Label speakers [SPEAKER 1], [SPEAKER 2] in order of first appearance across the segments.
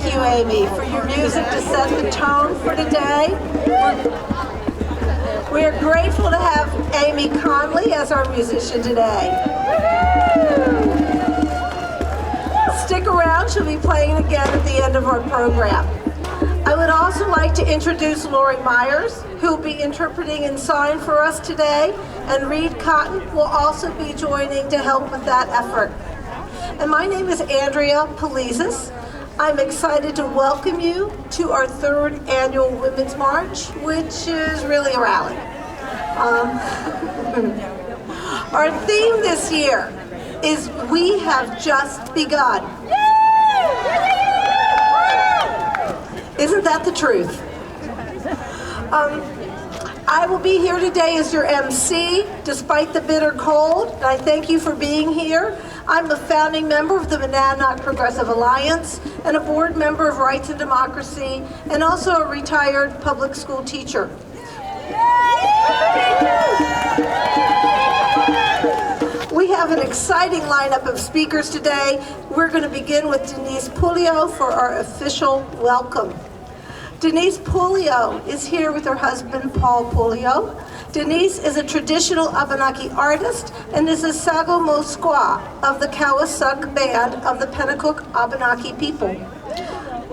[SPEAKER 1] you, Amy, for your music to set the tone for today. We are grateful to have Amy Conley as our musician today. Stick around, she'll be playing again at the end of our program. I would also like to introduce Lori Myers, who will be interpreting in sign for us today, and Reed Cotton will also be joining to help with that effort. And my name is Andrea Palizis. I'm excited to welcome you to our 3rd annual Women's March, which is really a rally. Our theme this year is We Have Just Begun. Isn't that the truth? I will be here today as your MC, despite the bitter cold, and I thank you for being here. I'm a founding member of the Monadnock Progressive Alliance and a board member of Rights and Democracy, and also a retired public school teacher. We have an exciting lineup of speakers today. We're going to begin with Denise Pulio for our official welcome. Denise Pulio is here with her husband, Paul Pulio. Denise is a traditional Abenaki artist and is a Sago Moskwa of the Kawasuk Band of the Pennacook Abenaki people.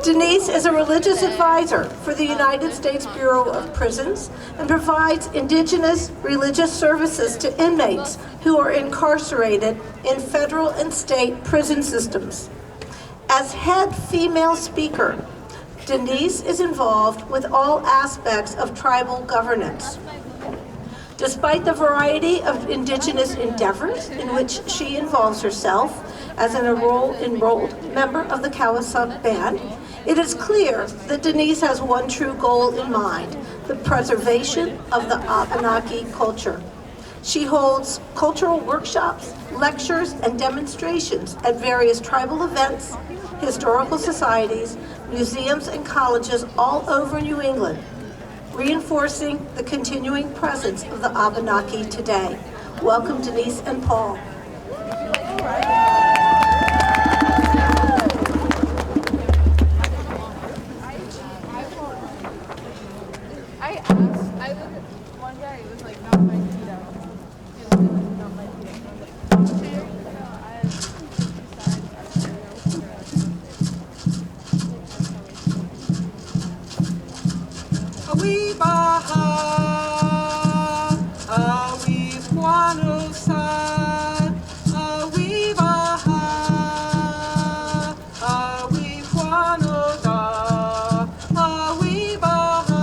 [SPEAKER 1] Denise is a religious advisor for the United States Bureau of Prisons and provides indigenous religious services to inmates who are incarcerated in federal and state prison systems. As head female speaker, Denise is involved with all aspects of tribal governance. Despite the variety of indigenous endeavors in which she involves herself as an enrolled member of the Kawasuk Band, it is clear that Denise has one true goal in mind: the preservation of the Abenaki culture. She holds cultural workshops, lectures, and demonstrations at various tribal events, historical societies, museums, and colleges all over New England, reinforcing the continuing presence of the Abenaki today. Welcome, Denise and Paul.
[SPEAKER 2] One guy, it was like not my feet out. He was not my feet out.
[SPEAKER 3] We baha, we guano san, we baha, we guano da, we baha,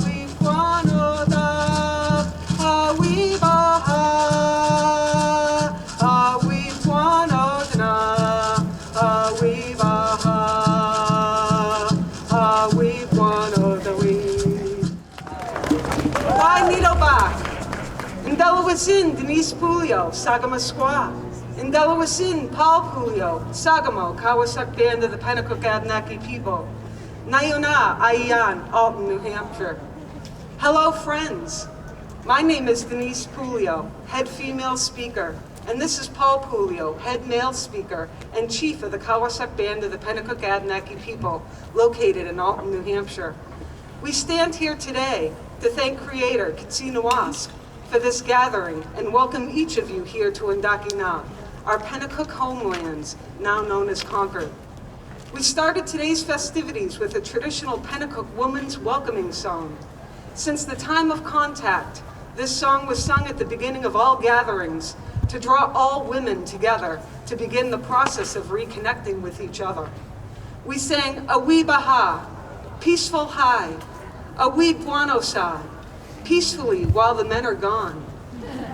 [SPEAKER 3] we guano da, we baha, we guano da, we baha. Indalawasin, Denise Pulio, Sagama Indalawasin, Paul Pulio, Sagamo, Kawasuk Band of the Pennacook Abenaki people. Nayuna, Aiyan, Alton, New Hampshire. Hello, friends. My name is Denise Pulio, head female speaker, and this is Paul Pulio, head male speaker and chief of the Kawasuk Band of the Pennacook Abenaki people, located in Alton, New Hampshire. We stand here today to thank Creator Kitsinuwask for this gathering and welcome each of you here to Ndakina, our Pennacook homelands, now known as Concord. We started today's festivities with a traditional Pennacook woman's welcoming song. Since the time of contact, this song was sung at the beginning of all gatherings to draw all women together to begin the process of reconnecting with each other. We sang Awi Baha, peaceful high, Awi Buano Sa, peacefully while the men are gone.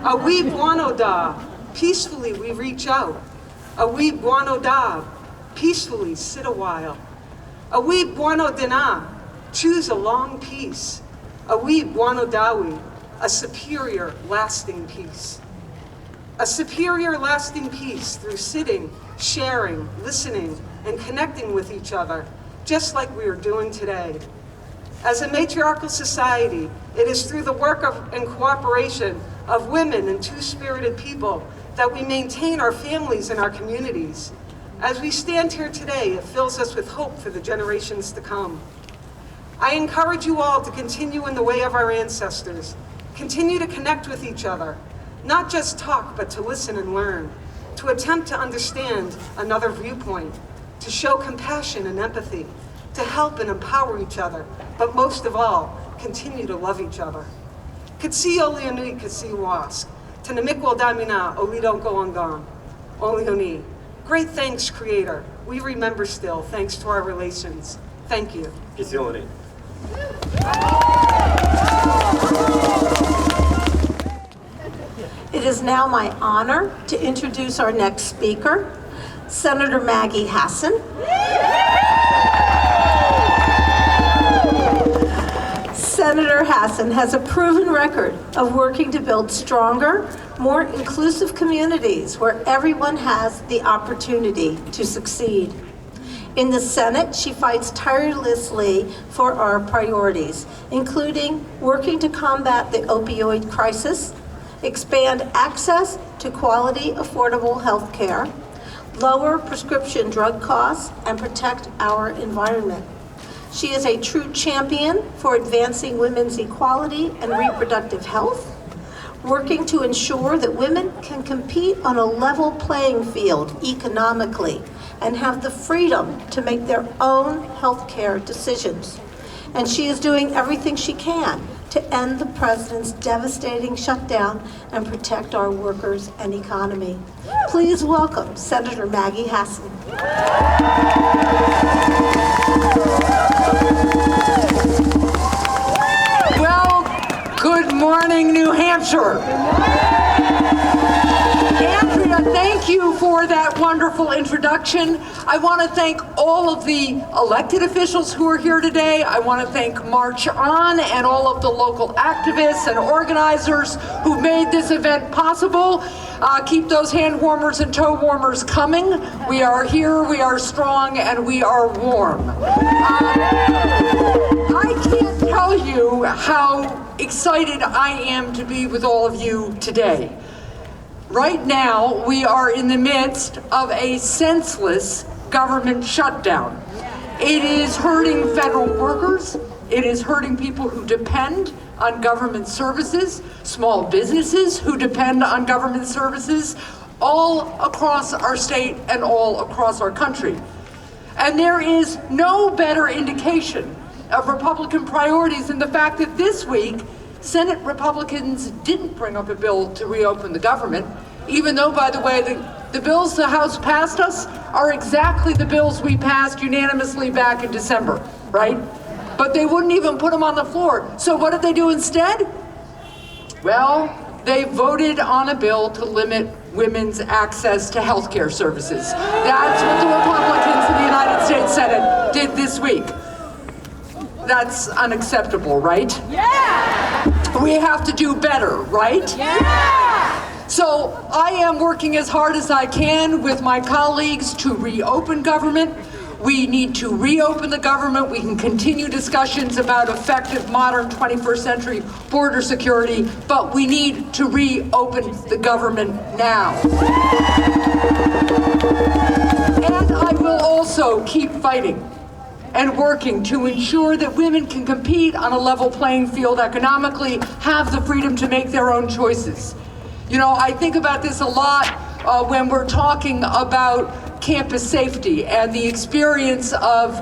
[SPEAKER 3] Awi Buano Da, peacefully we reach out. Awi Buano Da, peacefully sit a while. Awi Buano Dina, choose a long peace. Awi Buano Dawi, a superior lasting peace. A superior lasting peace through sitting, sharing, listening, and connecting with each other, just like we are doing today. As a matriarchal society, it is through the work and cooperation of women and two-spirited people that we maintain our families and our communities. As we stand here today, it fills us with hope for the generations to come. I encourage you all to continue in the way of our ancestors. Continue to connect with each other, not just talk, but to listen and learn, to attempt to understand another viewpoint, to show compassion and empathy, to help and empower each other, but most of all, continue to love each other. Katsi oli anui katsi wask, tanamikwal damina olidon goangan, oli oni. Great thanks, Creator. We remember still, thanks to our relations. Thank you.
[SPEAKER 4] Kisiolini.
[SPEAKER 1] It is now my honor to introduce our next speaker, Senator Maggie Hassan. Senator Hassan has a proven record of working to build stronger, more inclusive communities where everyone has the opportunity to succeed. In the Senate, she fights tirelessly for our priorities, including working to combat the opioid crisis, expand access to quality, affordable health care, lower prescription drug costs, and protect our environment. She is a true champion for advancing women's equality and reproductive health, working to ensure that women can compete on a level playing field economically and have the freedom to make their own healthcare decisions. And she is doing everything she can to end the president's devastating shutdown and protect our workers and economy. Please welcome Senator Maggie Hassan.
[SPEAKER 5] Well, good morning, New Hampshire. Andrea, thank you for that wonderful introduction. I want to thank all of the elected officials who are here today. I want to thank March On and all of the local activists and organizers who made this event possible. Keep those hand warmers and toe warmers coming. We are here, we are strong, and we are warm. I can't tell you how excited I am to be with all of you today. Right now, we are in the midst of a senseless government shutdown. It is hurting federal workers. It is hurting people who depend on government services, small businesses who depend on government services, all across our state and all across our country. And there is no better indication of Republican priorities than the fact that this week, Senate Republicans didn't bring up a bill to reopen the government, even though, by the way, the bills the House passed us are exactly the bills we passed unanimously back in December, right? But they wouldn't even put them on the floor. So what did they do instead? Well, they voted on a bill to limit women's access to health care services. That's what the Republicans in the United States Senate did this week. That's unacceptable, right? Yeah! We have to do better, right? Yeah! So I am working as hard as I can with my colleagues to reopen government. We need to reopen the government. We can continue discussions about effective modern 21st century border security, but we need to reopen the government now. And I will also keep fighting and working to ensure that women can compete on a level playing field economically, have the freedom to make their own choices. You know, I think about this a lot when we're talking about campus safety and the experience of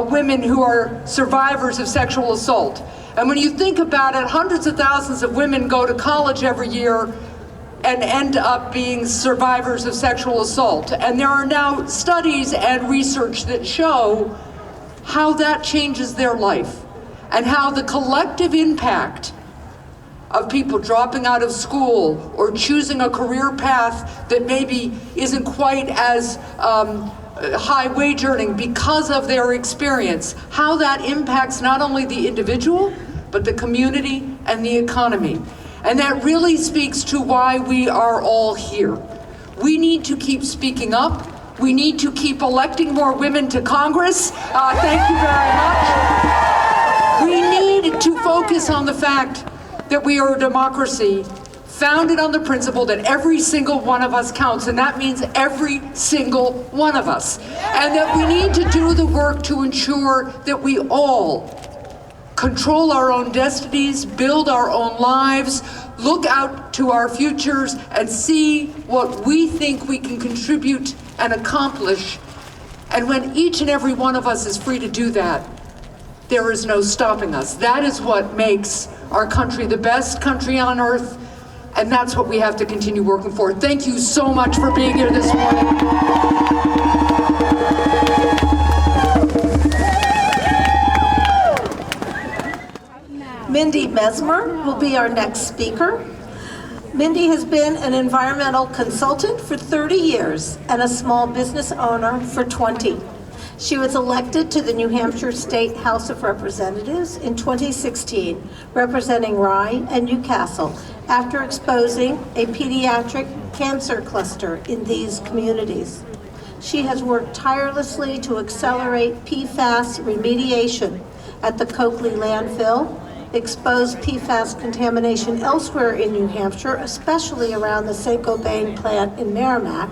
[SPEAKER 5] women who are survivors of sexual assault. And when you think about it, hundreds of thousands of women go to college every year and end up being survivors of sexual assault. And there are now studies and research that show how that changes their life and how the collective impact of people dropping out of school or choosing a career path that maybe isn't quite as high wage earning because of their experience, how that impacts not only the individual, but the community and the economy. And that really speaks to why we are all here. We need to keep speaking up. We need to keep electing more women to Congress. Thank you very much. We need to focus on the fact that we are a democracy founded on the principle that every single one of us counts, and that means every single one of us. And that we need to do the work to ensure that we all control our own destinies, build our own lives, look out to our futures, and see what we think we can contribute and accomplish. And when each and every one of us is free to do that, there is no stopping us. That is what makes our country the best country on earth, and that's what we have to continue working for. Thank you so much for being here this morning.
[SPEAKER 1] Mindy Mesmer will be our next speaker. Mindy has been an environmental consultant for 30 years and a small business owner for 20. She was elected to the New Hampshire State House of Representatives in 2016, representing Rye and Newcastle, after exposing a pediatric cancer cluster in these communities. She has worked tirelessly to accelerate PFAS remediation at the Coakley landfill, expose PFAS contamination elsewhere in New Hampshire, especially around the Saint-Gobain plant in Merrimack,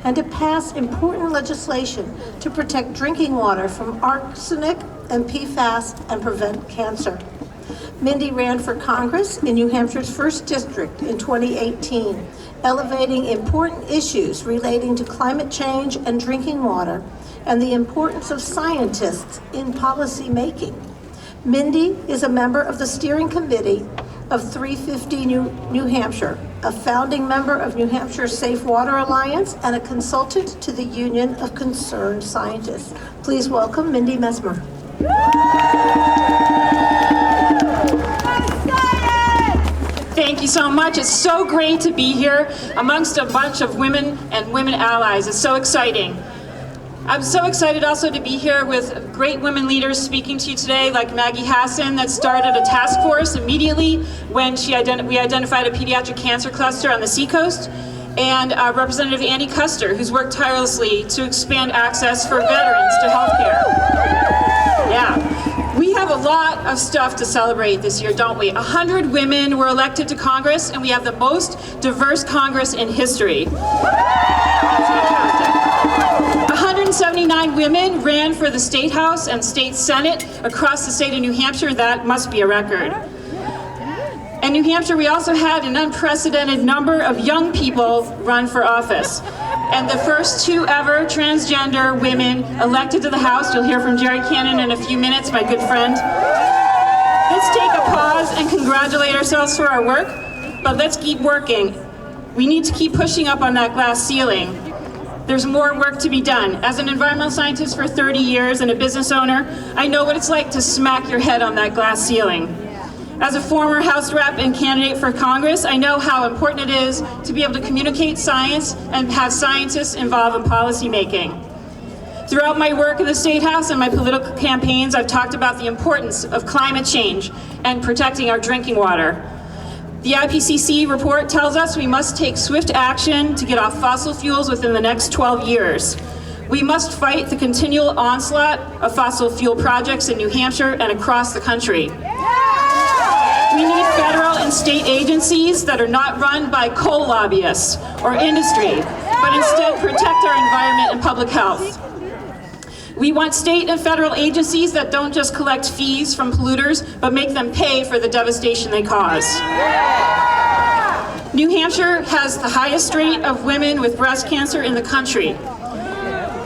[SPEAKER 1] and to pass important legislation to protect drinking water from arsenic and PFAS and prevent cancer. Mindy ran for Congress in New Hampshire's 1st District in 2018, elevating important issues relating to climate change and drinking water and the importance of scientists in policy making. Mindy is a member of the steering committee of 350 New Hampshire, a founding member of New Hampshire Safe Water Alliance, and a consultant to the Union of Concerned Scientists. Please welcome Mindy Mesmer.
[SPEAKER 4] Thank you so much. It's so great to be here amongst a bunch of women and women allies. It's so exciting. I'm so excited also to be here with great women leaders speaking to you today, like Maggie Hassan, that started a task force immediately when we identified a pediatric cancer cluster on the seacoast, and Representative Andy Custer, who's worked tirelessly to expand access for veterans to health care. Yeah. We have a lot of stuff to celebrate this year, don't we? 100 women were elected to Congress, and we have the most diverse Congress in history. It's fantastic. 179 women ran for the State House and State Senate across the state of New Hampshire. That must be a record. In New Hampshire, we also had an unprecedented number of young people run for office. And the first 2 ever transgender women elected to the House. You'll hear from Jerry Cannon in a few minutes, my good friend. Let's take a pause and congratulate ourselves for our work, but let's keep working. We need to keep pushing up on that glass ceiling. There's more work to be done. As an environmental scientist for 30 years and a business owner, I know what it's like to smack your head on that glass ceiling. As a former House rep and candidate for Congress, I know how important it is to be able to communicate science and have scientists involved in policy making. Throughout my work in the State House and my political campaigns, I've talked about the importance of climate change and protecting our drinking water. The IPCC report tells us we must take swift action to get off fossil fuels within the next 12 years. We must fight the continual onslaught of fossil fuel projects in New Hampshire and across the country. We need federal and state agencies that are not run by coal lobbyists or industry, but instead protect our environment and public health. We want state and federal agencies that don't just collect fees from polluters, but make them pay for the devastation they cause. New Hampshire has the highest rate of women with breast cancer in the country.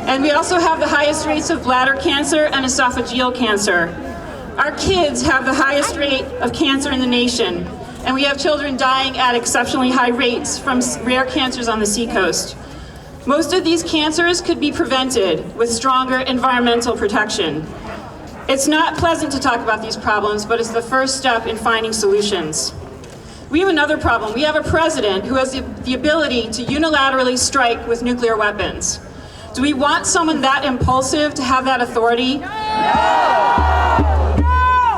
[SPEAKER 4] And we also have the highest rates of bladder cancer and esophageal cancer. Our kids have the highest rate of cancer in the nation, and we have children dying at exceptionally high rates from rare cancers on the seacoast. Most of these cancers could be prevented with stronger environmental protection. It's not pleasant to talk about these problems, but it's the first step in finding solutions. We have another problem. We have a president who has the ability to unilaterally strike with nuclear weapons. Do we want someone that impulsive to have that authority? No!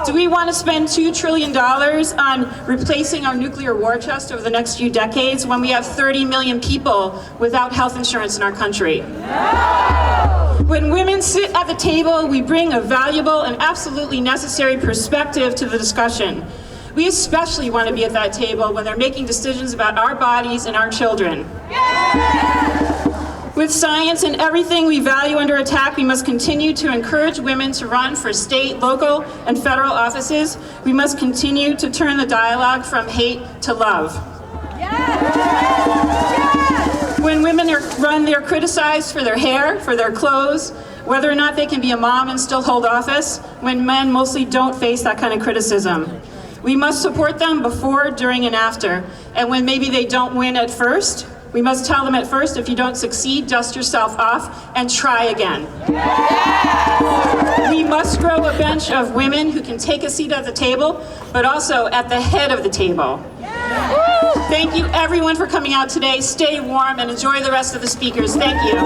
[SPEAKER 4] Do we want to spend $2 trillion on replacing our nuclear war chest over the next few decades when we have 30 million people without health insurance in our country? No! When women sit at the table, we bring a valuable and absolutely necessary perspective to the discussion. We especially want to be at that table when they're making decisions about our bodies and our children. With science and everything we value under attack, we must continue to encourage women to run for state, local, and federal offices. We must continue to turn the dialogue from hate to love. When women run, they're criticized for their hair, for their clothes, whether or not they can be a mom and still hold office, when men mostly don't face that kind of criticism. We must support them before, during, and after. And when maybe they don't win at first, we must tell them at first, if you don't succeed, dust yourself off and try again. We must grow a bench of women who can take a seat at the table, but also at the head of the table. Thank you everyone for coming out today. Stay warm and enjoy the rest of the speakers. Thank you.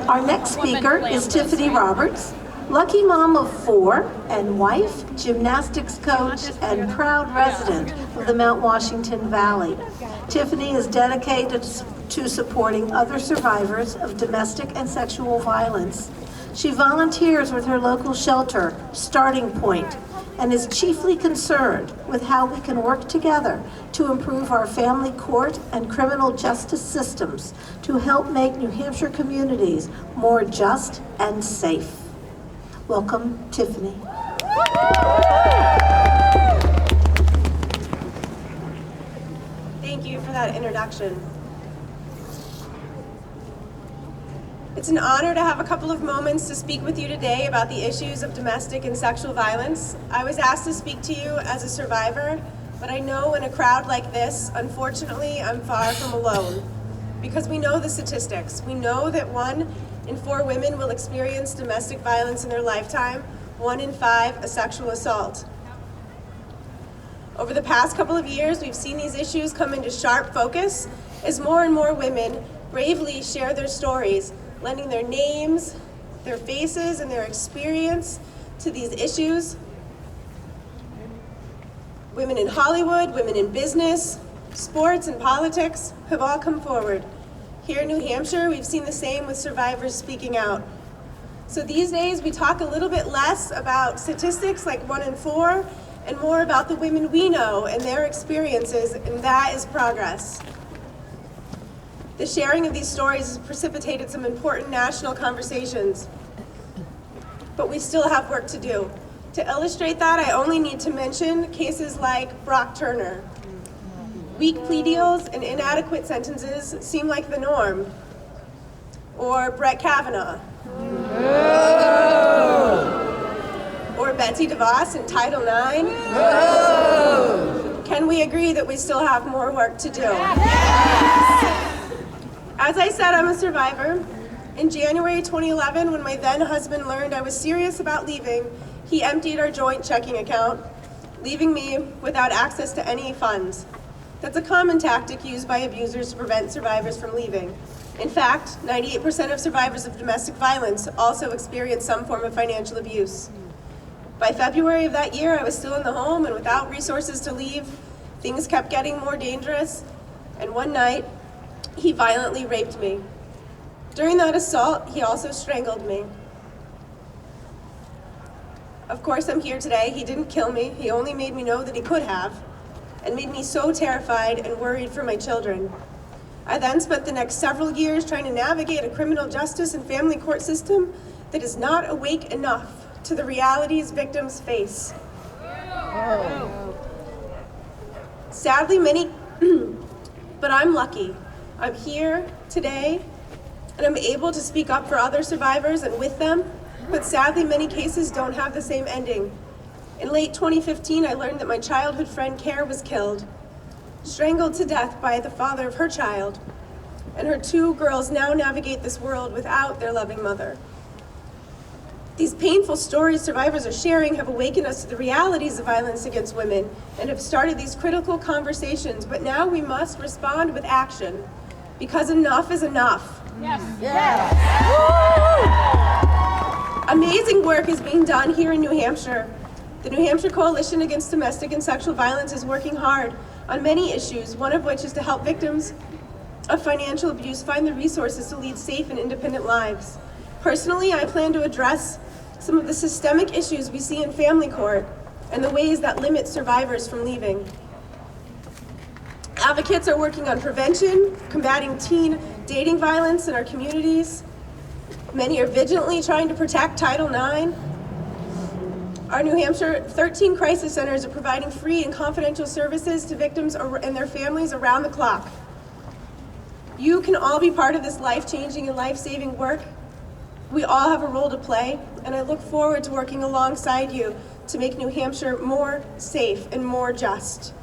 [SPEAKER 1] Our next speaker is Tiffany Roberts, lucky mom of 4 and wife, gymnastics coach, and proud resident of the Mount Washington Valley. Tiffany is dedicated to supporting other survivors of domestic and sexual violence. She volunteers with her local shelter, Starting Point, and is chiefly concerned with how we can work together to improve our family court and criminal justice systems to help make New Hampshire communities more just and safe. Welcome, Tiffany.
[SPEAKER 6] Thank you for that introduction. It's an honor to have a couple of moments to speak with you today about the issues of domestic and sexual violence. I was asked to speak to you as a survivor, but I know in a crowd like this, unfortunately, I'm far from alone. Because we know the statistics. We know that 1 in 4 women will experience domestic violence in their lifetime, 1 in 5 a sexual assault. Over the past couple of years, we've seen these issues come into sharp focus as more and more women bravely share their stories, lending their names, their faces, and their experience to these issues. Women in Hollywood, women in business, sports, and politics have all come forward. Here in New Hampshire, we've seen the same with survivors speaking out. So these days, we talk a little bit less about statistics like 1 in 4, and more about the women we know and their experiences, and that is progress. The sharing of these stories has precipitated some important national conversations, but we still have work to do. To illustrate that, I only need to mention cases like Brock Turner. Weak plea deals and inadequate sentences seem like the norm. Or Brett Kavanaugh. Or Betsy DeVos in Title IX. Can we agree that we still have more work to do? As I said, I'm a survivor. In January 2011, when my then husband learned I was serious about leaving, he emptied our joint checking account, leaving me without access to any funds. That's a common tactic used by abusers to prevent survivors from leaving. In fact, 98% of survivors of domestic violence also experience some form of financial abuse. By February of that year, I was still in the home and without resources to leave. Things kept getting more dangerous, and one night, he violently raped me. During that assault, he also strangled me. Of course, I'm here today. He didn't kill me. He only made me know that he could have, and made me so terrified and worried for my children. I then spent the next several years trying to navigate a criminal justice and family court system that is not awake enough to the realities victims face. Sadly, but I'm lucky. I'm here today, and I'm able to speak up for other survivors and with them, but sadly, many cases don't have the same ending. In late 2015, I learned that my childhood friend, Care, was killed, strangled to death by the father of her child, and her 2 girls now navigate this world without their loving mother. These painful stories survivors are sharing have awakened us to the realities of violence against women and have started these critical conversations, but now we must respond with action, because enough is enough.
[SPEAKER 2] Yes.
[SPEAKER 6] Yes. Amazing work is being done here in New Hampshire. The New Hampshire Coalition Against Domestic and Sexual Violence is working hard on many issues, one of which is to help victims of financial abuse find the resources to lead safe and independent lives. Personally, I plan to address some of the systemic issues we see in family court, and the ways that limit survivors from leaving. Advocates are working on prevention, combating teen dating violence in our communities. Many are vigilantly trying to protect Title IX. Our New Hampshire 13 crisis centers are providing free and confidential services to victims and their families around the clock. You can all be part of this life-changing and life-saving work. We all have a role to play, and I look forward to working alongside you to make New Hampshire more safe and more just.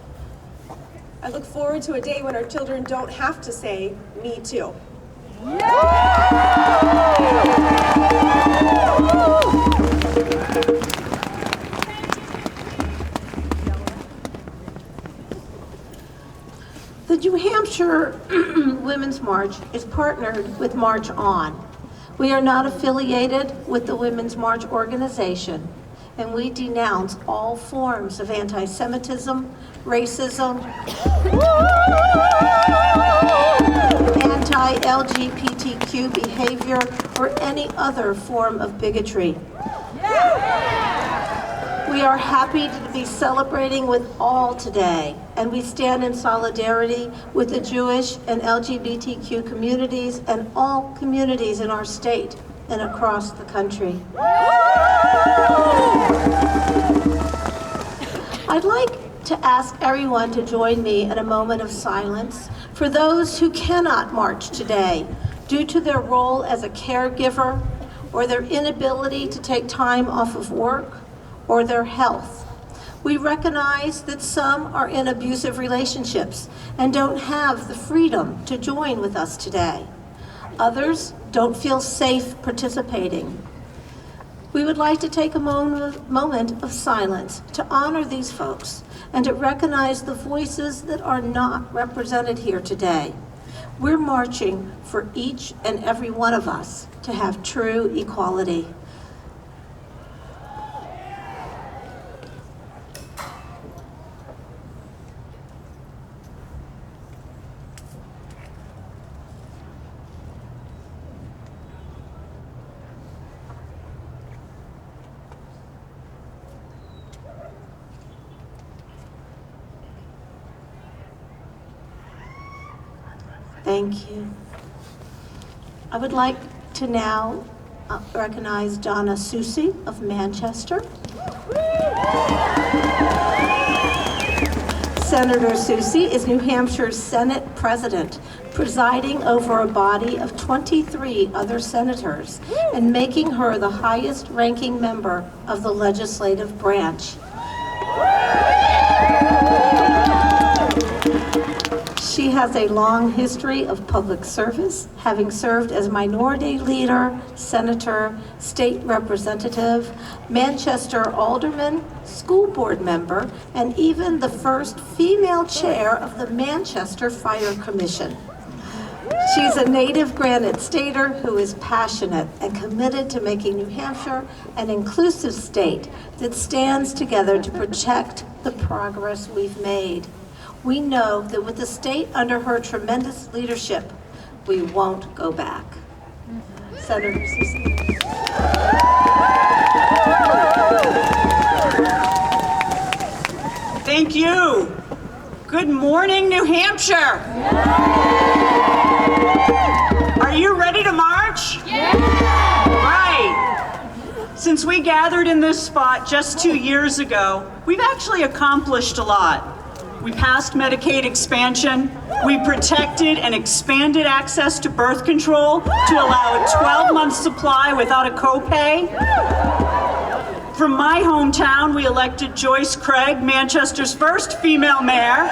[SPEAKER 6] I look forward to a day when our children don't have to say, "Me too."
[SPEAKER 1] The New Hampshire Women's March is partnered with March On. We are not affiliated with the Women's March organization, and we denounce all forms of anti-Semitism, racism, anti-LGBTQ behavior, or any other form of bigotry. We are happy to be celebrating with all today, and we stand in solidarity with the Jewish and LGBTQ communities and all communities in our state and across the country. I'd like to ask everyone to join me in a moment of silence for those who cannot march today due to their role as a caregiver or their inability to take time off of work or their health. We recognize that some are in abusive relationships and don't have the freedom to join with us today. Others don't feel safe participating. We would like to take a moment of silence to honor these folks and to recognize the voices that are not represented here today. We're marching for each and every one of us to have true equality. Thank you. I would like to now recognize Donna Susi of Manchester. Senator Susi is New Hampshire's Senate President, presiding over a body of 23 other senators and making her the highest ranking member of the legislative branch. She has a long history of public service, having served as minority leader, senator, state representative, Manchester alderman, school board member, and even the first female chair of the Manchester Fire Commission. She's a native Granite Stater who is passionate and committed to making New Hampshire an inclusive state that stands together to protect the progress we've made. We know that with the state under her tremendous leadership, we won't go back. Senator Susi.
[SPEAKER 7] Thank you. Good morning, New Hampshire. Are you ready to march? Right. Since we gathered in this spot just 2 years ago, we've actually accomplished a lot. We passed Medicaid expansion. We protected and expanded access to birth control to allow a 12-month supply without a copay. From my hometown, we elected Joyce Craig, Manchester's first female mayor.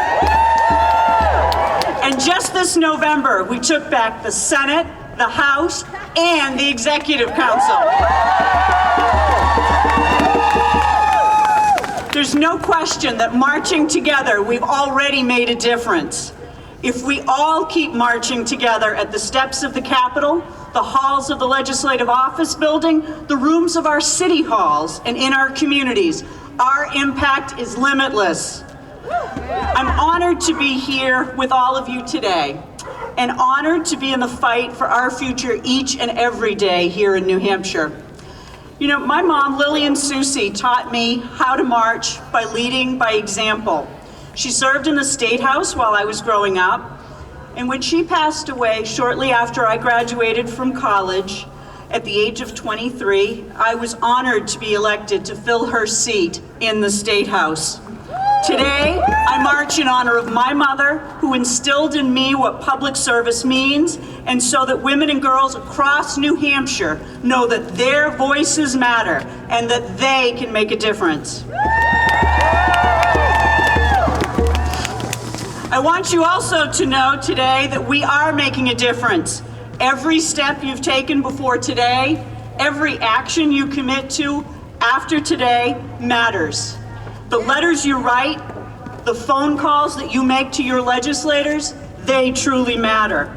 [SPEAKER 7] And just this November, we took back the Senate, the House, and the Executive Council. There's no question that marching together, we've already made a difference. If we all keep marching together at the steps of the Capitol, the halls of the Legislative Office Building, the rooms of our city halls, and in our communities, our impact is limitless. I'm honored to be here with all of you today, and honored to be in the fight for our future each and every day here in New Hampshire. You know, my mom, Lillian Susie, taught me how to march by leading by example. She served in the State House while I was growing up, and when she passed away shortly after I graduated from college, at the age of 23, I was honored to be elected to fill her seat in the State House. Today, I march in honor of my mother, who instilled in me what public service means, and so that women and girls across New Hampshire know that their voices matter and that they can make a difference. I want you also to know today that we are making a difference. Every step you've taken before today, every action you commit to after today matters. The letters you write, the phone calls that you make to your legislators, they truly matter.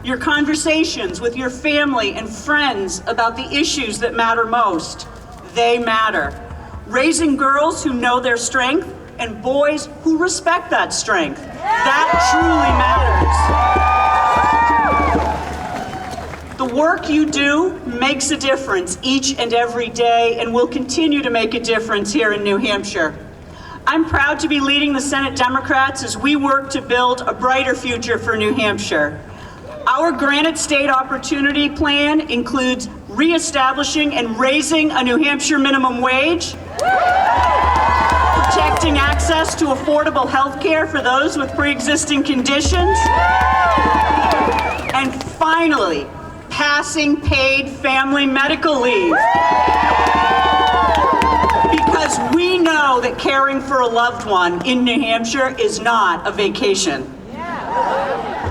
[SPEAKER 7] Your conversations with your family and friends about the issues that matter most, they matter. Raising girls who know their strength and boys who respect that strength, that truly matters. The work you do makes a difference each and every day and will continue to make a difference here in New Hampshire. I'm proud to be leading the Senate Democrats as we work to build a brighter future for New Hampshire. Our Granite State Opportunity Plan includes reestablishing and raising a New Hampshire minimum wage, protecting access to affordable health care for those with pre-existing conditions, and finally, passing paid family medical leave. Because we know that caring for a loved one in New Hampshire is not a vacation.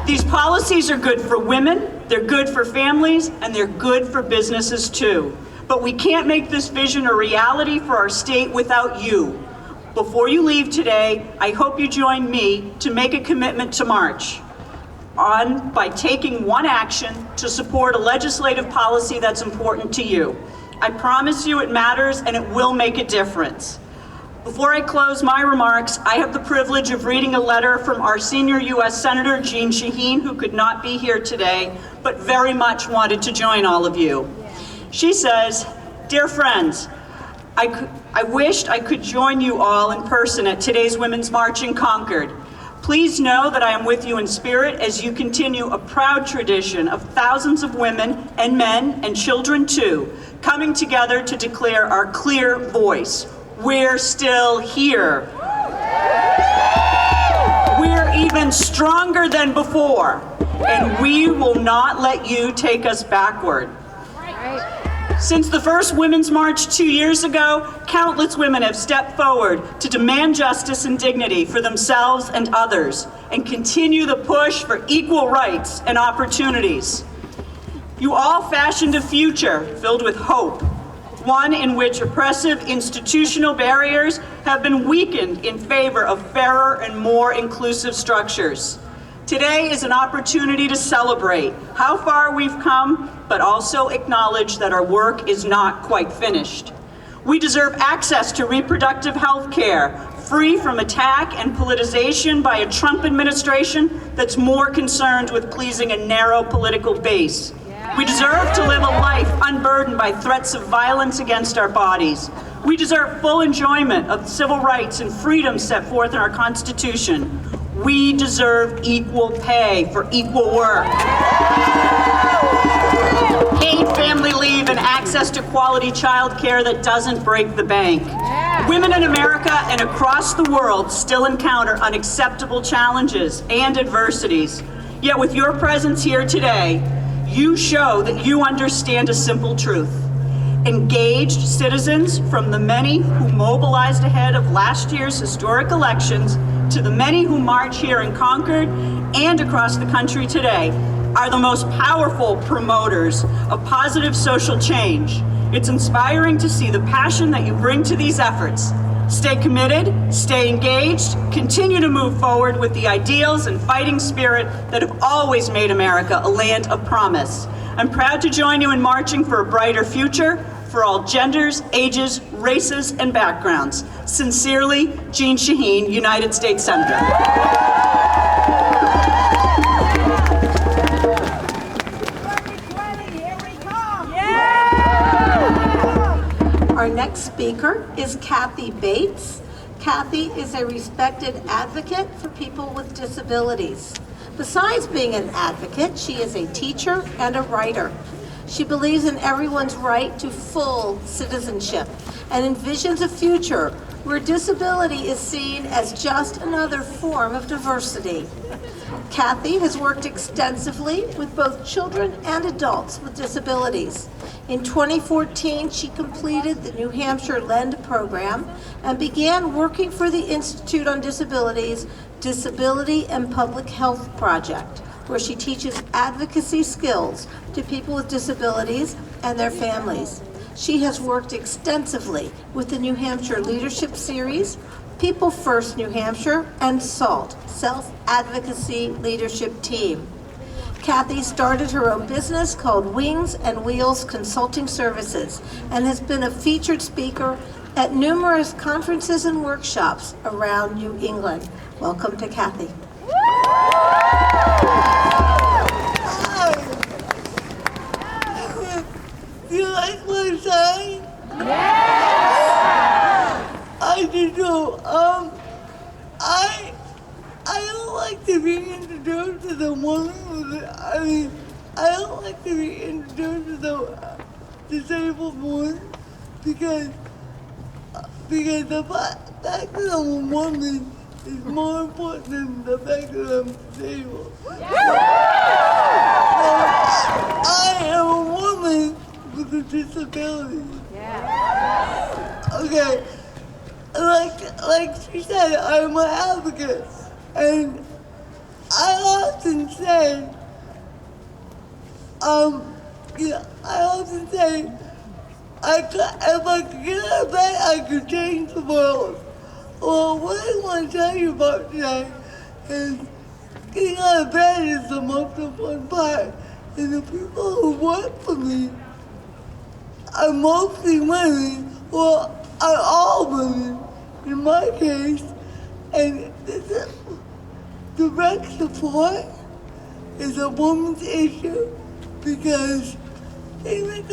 [SPEAKER 7] These policies are good for women, they're good for families, and they're good for businesses too. But we can't make this vision a reality for our state without you. Before you leave today, I hope you join me to make a commitment to march on by taking one action to support a legislative policy that's important to you. I promise you it matters and it will make a difference. Before I close my remarks, I have the privilege of reading a letter from our senior U.S. Senator, Jeanne Shaheen, who could not be here today, but very much wanted to join all of you. She says, "Dear friends, I wished I could join you all in person at today's Women's March in Concord. Please know that I am with you in spirit as you continue a proud tradition of thousands of women and men and children too, coming together to declare our clear voice. We're still here. We're even stronger than before, and we will not let you take us backward." Since the first Women's March 2 years ago, countless women have stepped forward to demand justice and dignity for themselves and others, and continue the push for equal rights and opportunities. You all fashioned a future filled with hope, one in which oppressive institutional barriers have been weakened in favor of fairer and more inclusive structures. Today is an opportunity to celebrate how far we've come, but also acknowledge that our work is not quite finished. We deserve access to reproductive health care, free from attack and politicization by a Trump administration that's more concerned with pleasing a narrow political base. We deserve to live a life unburdened by threats of violence against our bodies. We deserve full enjoyment of civil rights and freedoms set forth in our Constitution. We deserve equal pay for equal work. Paid family leave and access to quality child care that doesn't break the bank. Women in America and across the world still encounter unacceptable challenges and adversities. Yet with your presence here today, you show that you understand a simple truth. Engaged citizens, from the many who mobilized ahead of last year's historic elections to the many who march here in Concord and across the country today, are the most powerful promoters of positive social change. It's inspiring to see the passion that you bring to these efforts. Stay committed, stay engaged, continue to move forward with the ideals and fighting spirit that have always made America a land of promise. I'm proud to join you in marching for a brighter future for all genders, ages, races, and backgrounds. Sincerely, Jeanne Shaheen, United States Senator.
[SPEAKER 1] next speaker is Kathy Bates. Kathy is a respected advocate for people with disabilities. Besides being an advocate, she is a teacher and a writer. She believes in everyone's right to full citizenship and envisions a future where disability is seen as just another form of diversity. Kathy has worked extensively with both children and adults with disabilities. In 2014, she completed the New Hampshire LEND program and began working for the Institute on Disability's Disability and Public Health Project, where she teaches advocacy skills to people with disabilities and their families. She has worked extensively with the New Hampshire Leadership Series, People First New Hampshire, and SALT, Self-Advocacy Leadership Team. Kathy started her own business called Wings and Wheels Consulting Services and has been a featured speaker at numerous conferences and workshops around New England. Welcome to Kathy.
[SPEAKER 8] Do you like my sign? I do too. I don't like to be introduced to the woman I don't like to be introduced to the disabled woman because the fact that I'm a woman is more important than the fact that I'm disabled. I am a woman with a disability. Okay. Like she said, I'm an advocate, and I often say, if I could get out of bed, I could change the world. Well, what I want to tell you about today is getting out of bed is the most important part, and the people who work for me are mostly women, or are all women in my case, and direct support is a woman's issue because they make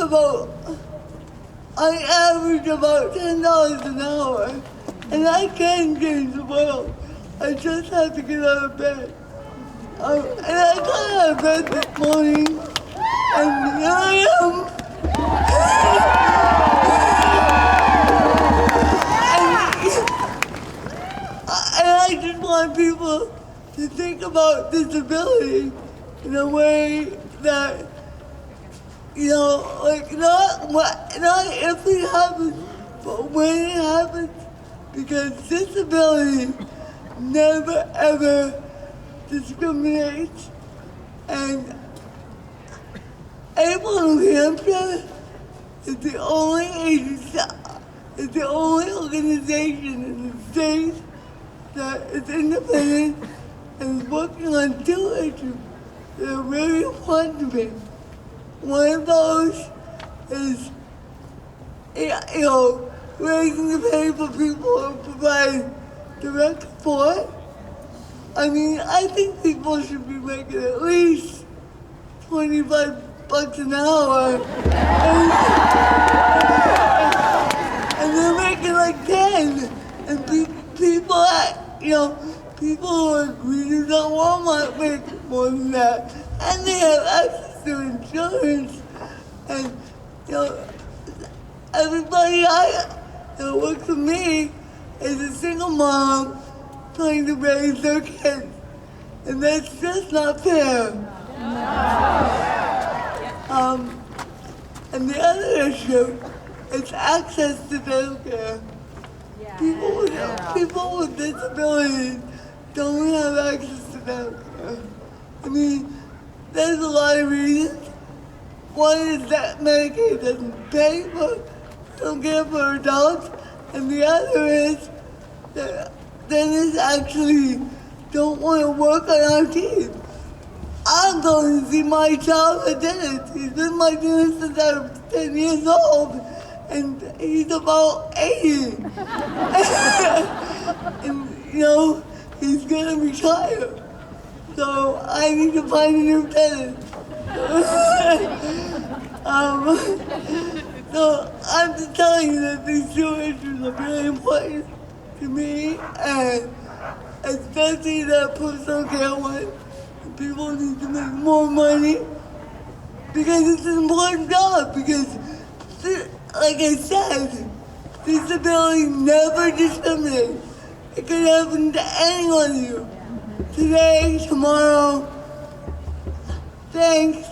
[SPEAKER 8] on average about $10 an hour, and I can change the world. I just have to get out of bed. And I got out of bed this morning, and here I am. And I just want people to think about disability in a way that, not if it happens, but when it happens, because disability never ever discriminates. And Able New Hampshire is the only agency, is the only organization in the state that is independent and is working on two issues that are really important to me. One of those is, raising the pay for people who provide direct support. I mean, I think people should be making at least $25 an hour. And they're making like 10. And people who are greedy don't want to make more than that. And they have access to insurance. And, everybody that works for me is a single mom trying to raise their kids. And that's just not fair. And the other issue is access to healthcare. People with disabilities don't have access to healthcare. I mean, there's a lot of reasons. One is that Medicaid doesn't pay for healthcare for adults, and the other is that dentists actually don't want to work on our teeth. I'm going to see my child at dentist. He's been my dentist since I was 10 years old, and he's about 80. And, he's gonna retire. So I need to find a new dentist. So I'm just telling you that these two issues are very important to me, and especially that personal care one. People need to make more money because it's an important job. Because, like I said, disability never discriminates. It could happen to any one of you. Today, tomorrow. Thanks.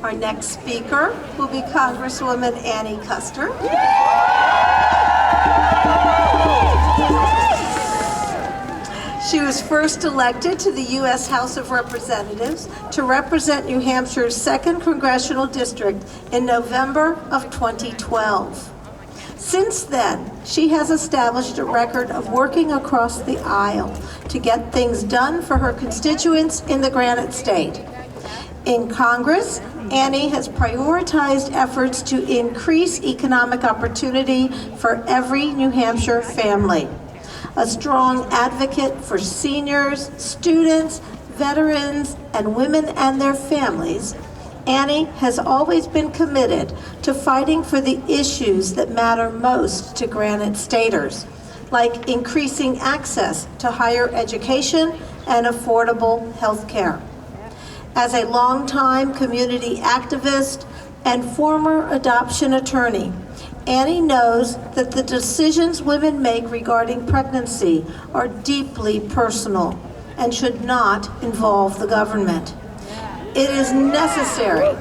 [SPEAKER 1] Our next speaker will be Congresswoman Annie Kuster. She was first elected to the U.S. House of Representatives to represent New Hampshire's 2nd Congressional District in November of 2012. Since then, she has established a record of working across the aisle to get things done for her constituents in the Granite State. In Congress, Annie has prioritized efforts to increase economic opportunity for every New Hampshire family. A strong advocate for seniors, students, veterans, and women and their families, Annie has always been committed to fighting for the issues that matter most to Granite Staters, like increasing access to higher education and affordable health care. As a longtime community activist and former adoption attorney, Annie knows that the decisions women make regarding pregnancy are deeply personal and should not involve the government. It is necessary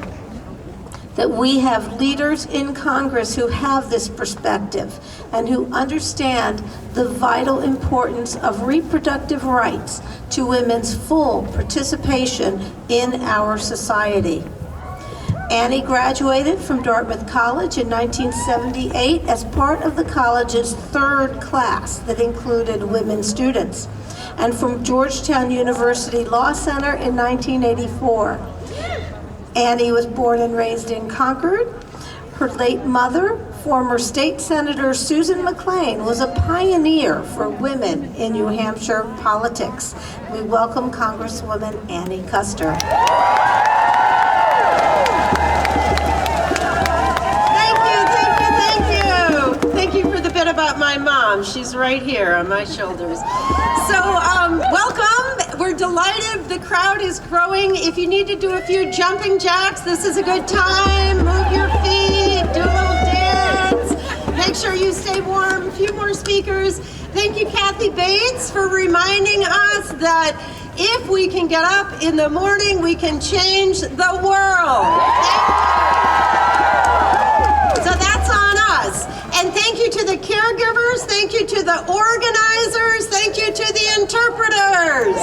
[SPEAKER 1] that we have leaders in Congress who have this perspective and who understand the vital importance of reproductive rights to women's full participation in our society. Annie graduated from Dartmouth College in 1978 as part of the college's 3rd class that included women students, and from Georgetown University Law Center in 1984. Annie was born and raised in Concord. Her late mother, former state senator Susan McLean, was a pioneer for women in New Hampshire politics. We welcome Congresswoman Annie Kuster.
[SPEAKER 9] Thank you for the bit about my mom. She's right here on my shoulders. So, welcome. We're delighted. The crowd is growing. If you need to do a few jumping jacks, this is a good time. Move your feet, do a little dance. Make sure you stay warm. A few more speakers. Thank you, Kathy Bates, for reminding us that if we can get up in the morning, we can change the world. So that's on us. And thank you to the caregivers, thank you to the organizers, thank you to the interpreters.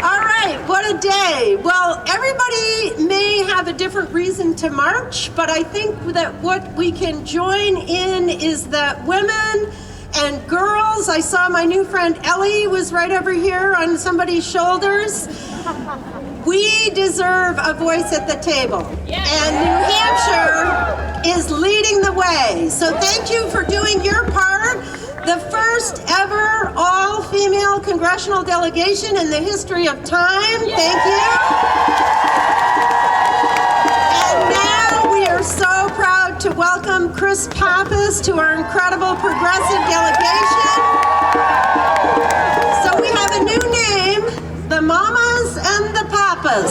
[SPEAKER 9] All right, what a day. Well, everybody may have a different reason to march, but I think that what we can join in is that women and girls, I saw my new friend Ellie was right over here on somebody's shoulders. We deserve a voice at the table, and New Hampshire is leading the way. So thank you for doing your part. The first ever all-female congressional delegation in the history of time. Thank you. And now we are so proud to welcome Chris Pappas to our incredible progressive delegation. So we have a new name, the Mamas and the Papas.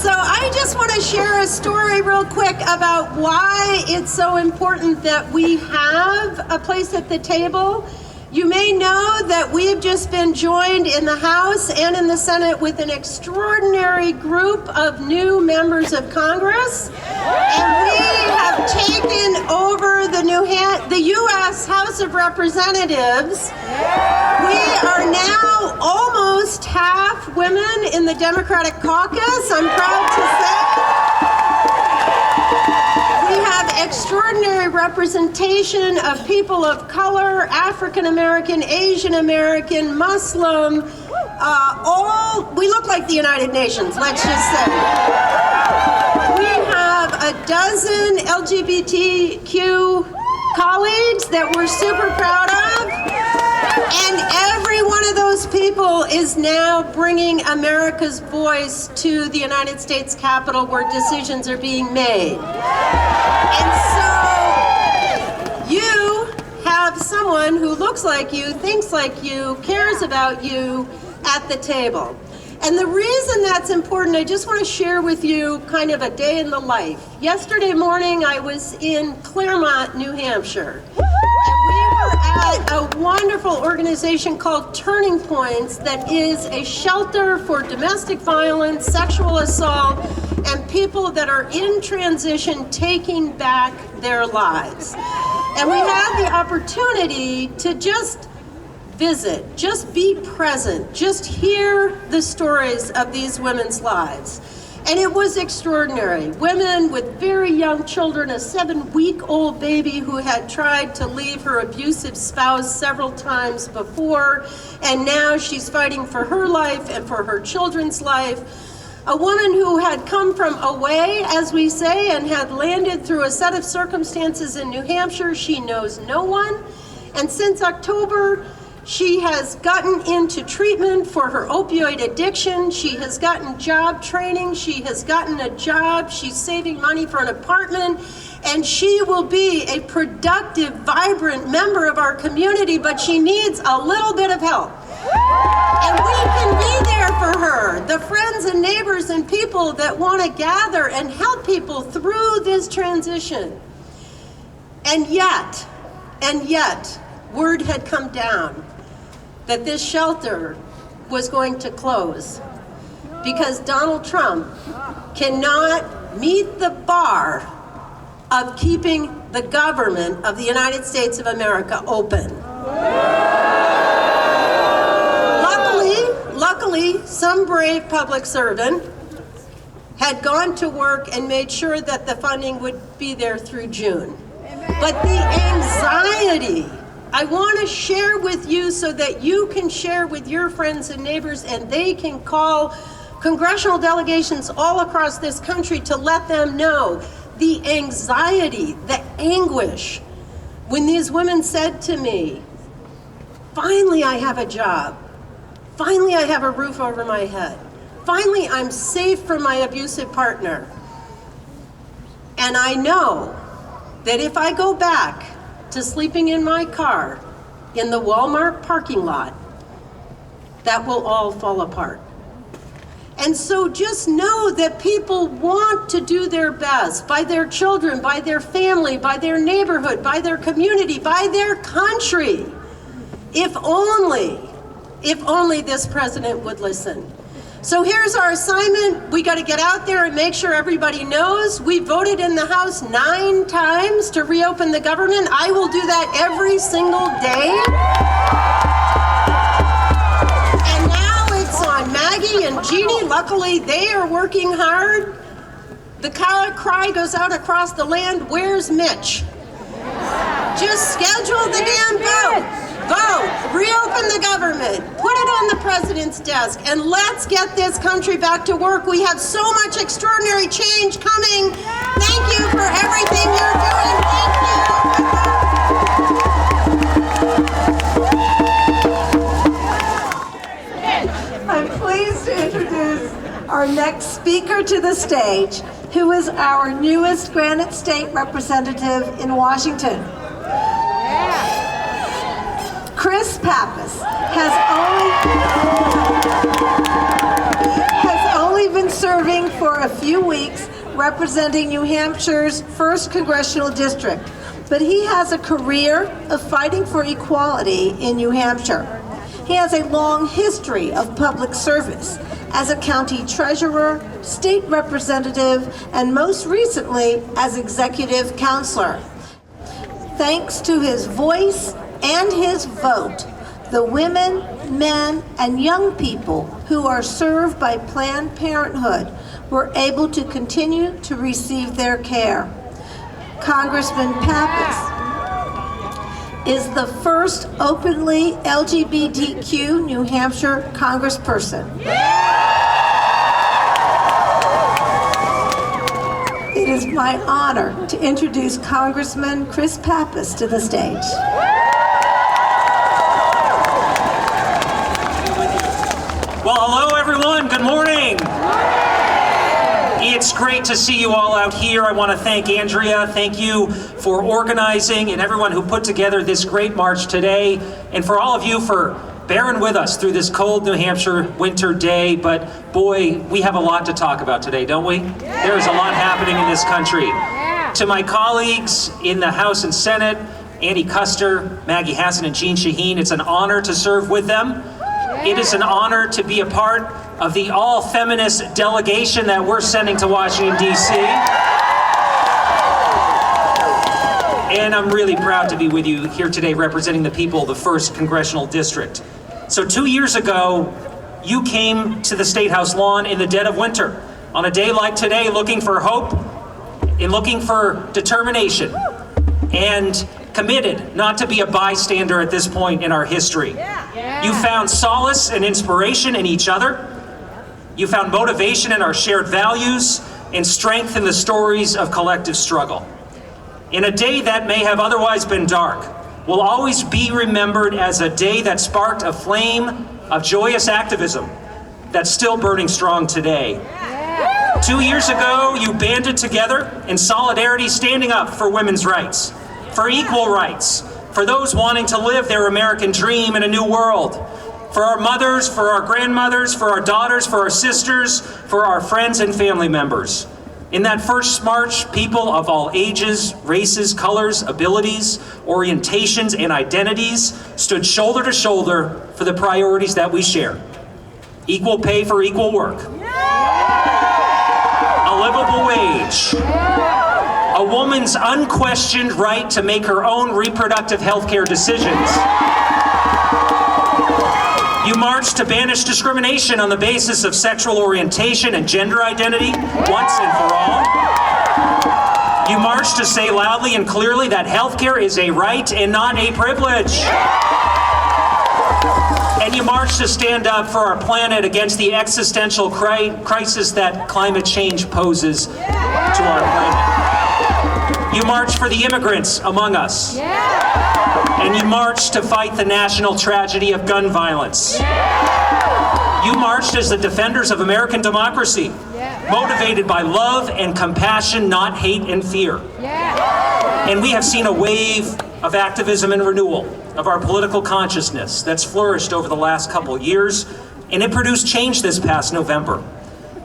[SPEAKER 9] So I just want to share a story real quick about why it's so important that we have a place at the table. You may know that we have just been joined in the House and in the Senate with an extraordinary group of new members of Congress. And we have taken over the U.S. House of Representatives. We are now almost half women in the Democratic caucus, I'm proud to say. We have extraordinary representation of people of color, African American, Asian American, Muslim, we look like the United Nations, let's just say. We have a dozen LGBTQ colleagues that we're super proud of. those people is now bringing America's voice to the United States Capitol where decisions are being made. And so you have someone who looks like you, thinks like you, cares about you at the table. And the reason that's important, I just want to share with you kind of a day in the life. Yesterday morning, I was in Claremont, New Hampshire. And we were at a wonderful organization called Turning Points that is a shelter for domestic violence, sexual assault, and people that are in transition taking back their lives. And we had the opportunity to just visit, just be present, just hear the stories of these women's lives. And it was extraordinary. Women with very young children, a 7-week-old baby who had tried to leave her abusive spouse several times before, and now she's fighting for her life and for her children's life. A woman who had come from away, as we say, and had landed through a set of circumstances in New Hampshire. She knows no one. And since October, she has gotten into treatment for her opioid addiction. She has gotten job training. She has gotten a job. She's saving money for an apartment. And she will be a productive, vibrant member of our community, but she needs a little bit of help. And we can be there for her, the friends and neighbors and people that want to gather and help people through this transition. And yet, word had come down that this shelter was going to close because Donald Trump cannot meet the bar of keeping the government of the United States of America open. Luckily, some brave public servant had gone to work and made sure that the funding would be there through June. But the anxiety, I want to share with you so that you can share with your friends and neighbors and they can call congressional delegations all across this country to let them know the anxiety, the anguish. When these women said to me, finally I have a job. Finally I have a roof over my head. Finally I'm safe from my abusive partner. And I know that if I go back to sleeping in my car in the Walmart parking lot, that will all fall apart. And so just know that people want to do their best by their children, by their family, by their neighborhood, by their community, by their country. If only this president would listen. So here's our assignment. We got to get out there and make sure everybody knows. We voted in the House 9 times to reopen the government. I will do that every single day. And now it's on Maggie and Jeannie. Luckily, they are working hard. The cry goes out across the land, where's Mitch? Just schedule the damn vote. Vote, reopen the government, put it on the president's desk, and let's get this country back to work. We have so much extraordinary change coming. Thank you for everything you're doing. Thank you.
[SPEAKER 1] I'm pleased to introduce our next speaker to the stage, who is our newest Granite State representative in Washington. Chris Pappas has only been serving for a few weeks representing New Hampshire's 1st Congressional District, but he has a career of fighting for equality in New Hampshire. He has a long history of public service as a county treasurer, state representative, and most recently as executive counselor. Thanks to his voice and his vote, the women, men, and young people who are served by Planned Parenthood were able to continue to receive their care. Congressman Pappas is the first openly LGBTQ New Hampshire congressperson. It is my honor to introduce Congressman Chris Pappas to the stage.
[SPEAKER 10] Well, hello everyone, good morning. It's great to see you all out here. I want to thank Andrea, thank you for organizing and everyone who put together this great march today, and for all of you for bearing with us through this cold New Hampshire winter day. But boy, we have a lot to talk about today, don't we? There is a lot happening in this country. To my colleagues in the House and Senate, Andy Custer, Maggie Hassan, and Jean Shaheen, it's an honor to serve with them. It is an honor to be a part of the all-feminist delegation that we're sending to Washington, D.C. And I'm really proud to be with you here today representing the people of the 1st Congressional District. So 2 years ago, you came to the State House lawn in the dead of winter, on a day like today, looking for hope and looking for determination, and committed not to be a bystander at this point in our history. You found solace and inspiration in each other. You found motivation in our shared values and strength in the stories of collective struggle. In a day that may have otherwise been dark, will always be remembered as a day that sparked a flame of joyous activism that's still burning strong today. 2 years ago, you banded together in solidarity, standing up for women's rights, for equal rights, for those wanting to live their American dream in a new world, for our mothers, for our grandmothers, for our daughters, for our sisters, for our friends and family members. In that first march, people of all ages, races, colors, abilities, orientations, and identities stood shoulder to shoulder for the priorities that we share. Equal pay for equal work. A livable wage. A woman's unquestioned right to make her own reproductive health care decisions. You marched to banish discrimination on the basis of sexual orientation and gender identity once and for all. You marched to say loudly and clearly that health care is a right and not a privilege. And you marched to stand up for our planet against the existential crisis that climate change poses to our planet. You marched for the immigrants among us. And you marched to fight the national tragedy of gun violence. You marched as the defenders of American democracy, motivated by love and compassion, not hate and fear. And we have seen a wave of activism and renewal of our political consciousness that's flourished over the last couple years, and it produced change this past November.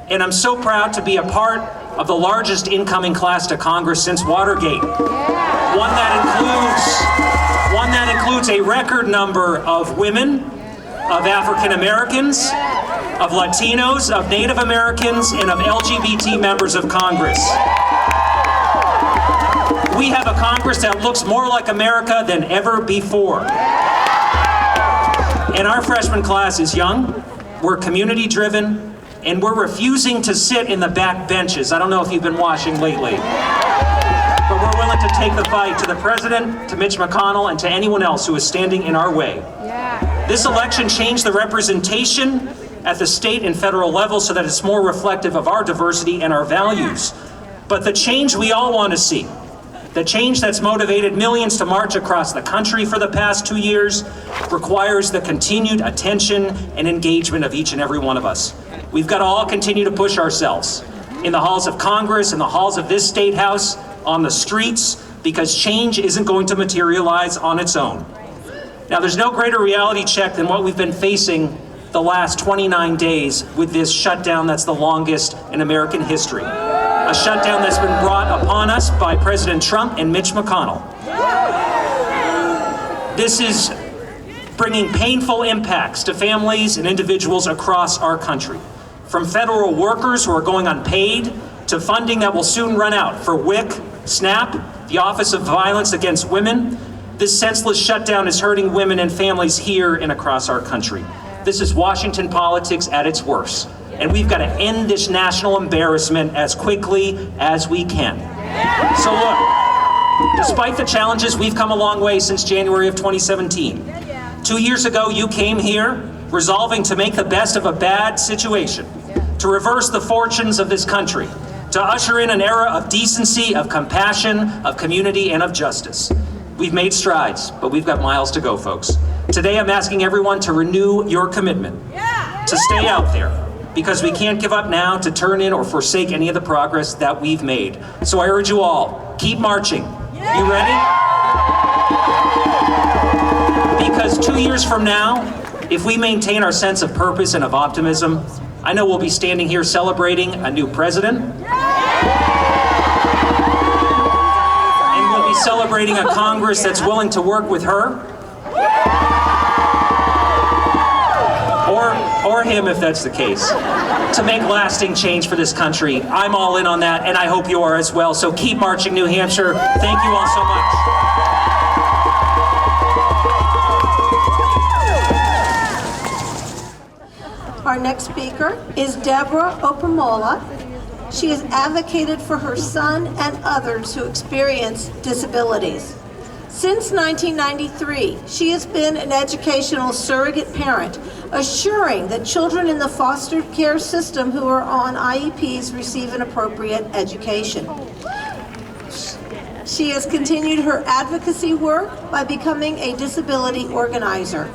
[SPEAKER 10] And I'm so proud to be a part of the largest incoming class to Congress since Watergate. One that includes a record number of women, of African Americans, of Latinos, of Native Americans, and of LGBT members of Congress. We have a Congress that looks more like America than ever before. And our freshman class is young, we're community driven, and we're refusing to sit in the back benches. I don't know if you've been watching lately. But we're willing to take the fight to the president, to Mitch McConnell, and to anyone else who is standing in our way. This election changed the representation at the state and federal level so that it's more reflective of our diversity and our values. But the change we all want to see, the change that's motivated millions to march across the country for the past 2 years, requires the continued attention and engagement of each and every one of us. We've got to all continue to push ourselves in the halls of Congress, in the halls of this State House, on the streets, because change isn't going to materialize on its own. Now, there's no greater reality check than what we've been facing the last 29 days with this shutdown that's the longest in American history. A shutdown that's been brought upon us by President Trump and Mitch McConnell. This is bringing painful impacts to families and individuals across our country. From federal workers who are going unpaid, to funding that will soon run out for WIC, SNAP, the Office of Violence Against Women. This senseless shutdown is hurting women and families here and across our country. This is Washington politics at its worst. And we've got to end this national embarrassment as quickly as we can. So look, despite the challenges, we've come a long way since January of 2017. 2 years ago, you came here resolving to make the best of a bad situation, to reverse the fortunes of this country, to usher in an era of decency, of compassion, of community, and of justice. We've made strides, but we've got miles to go, folks. Today, I'm asking everyone to renew your commitment. to stay out there, because we can't give up now to turn in or forsake any of the progress that we've made. So I urge you all, keep marching. You ready? Because 2 years from now, if we maintain our sense of purpose and of optimism, I know we'll be standing here celebrating a new president. And we'll be celebrating a Congress that's willing to work with her. Or him, if that's the case, to make lasting change for this country. I'm all in on that, and I hope you are as well. So keep marching, New Hampshire. Thank you all so much.
[SPEAKER 1] Our next speaker is Deborah Opamola. She has advocated for her son and others who experience disabilities. Since 1993, she has been an educational surrogate parent, assuring that children in the foster care system who are on IEPs receive an appropriate education. She has continued her advocacy work by becoming a disability organizer.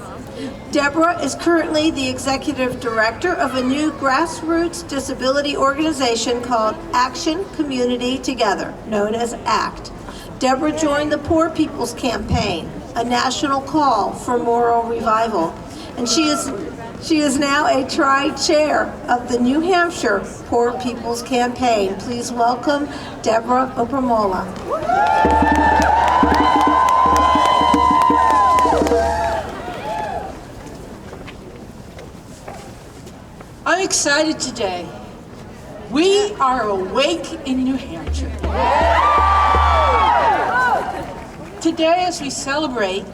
[SPEAKER 1] Deborah is currently the executive director of a new grassroots disability organization called Action Community Together, known as ACT. Deborah joined the Poor People's Campaign, a national call for moral revival, and she is now a tri-chair of the New Hampshire Poor People's Campaign. Please welcome Deborah Opamola.
[SPEAKER 11] I'm excited today. We are awake in New Hampshire. Today, as we celebrate,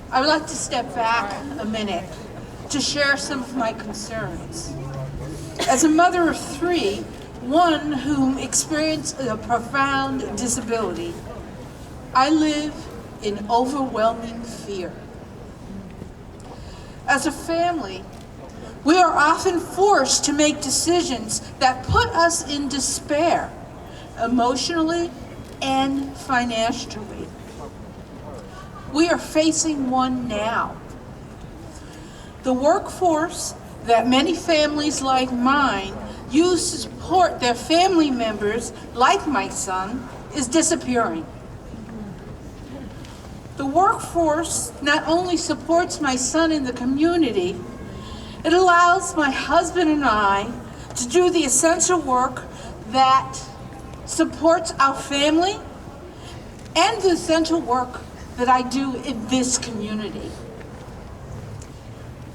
[SPEAKER 11] I would like to step back a minute to share some of my concerns. As a mother of three, one whom experienced a profound disability, I live in overwhelming fear. As a family, we are often forced to make decisions that put us in despair, emotionally and financially. We are facing one now. The workforce that many families like mine use to support their family members, like my son, is disappearing. The workforce not only supports my son in the community, it allows my husband and I to do the essential work that supports our family and the essential work that I do in this community.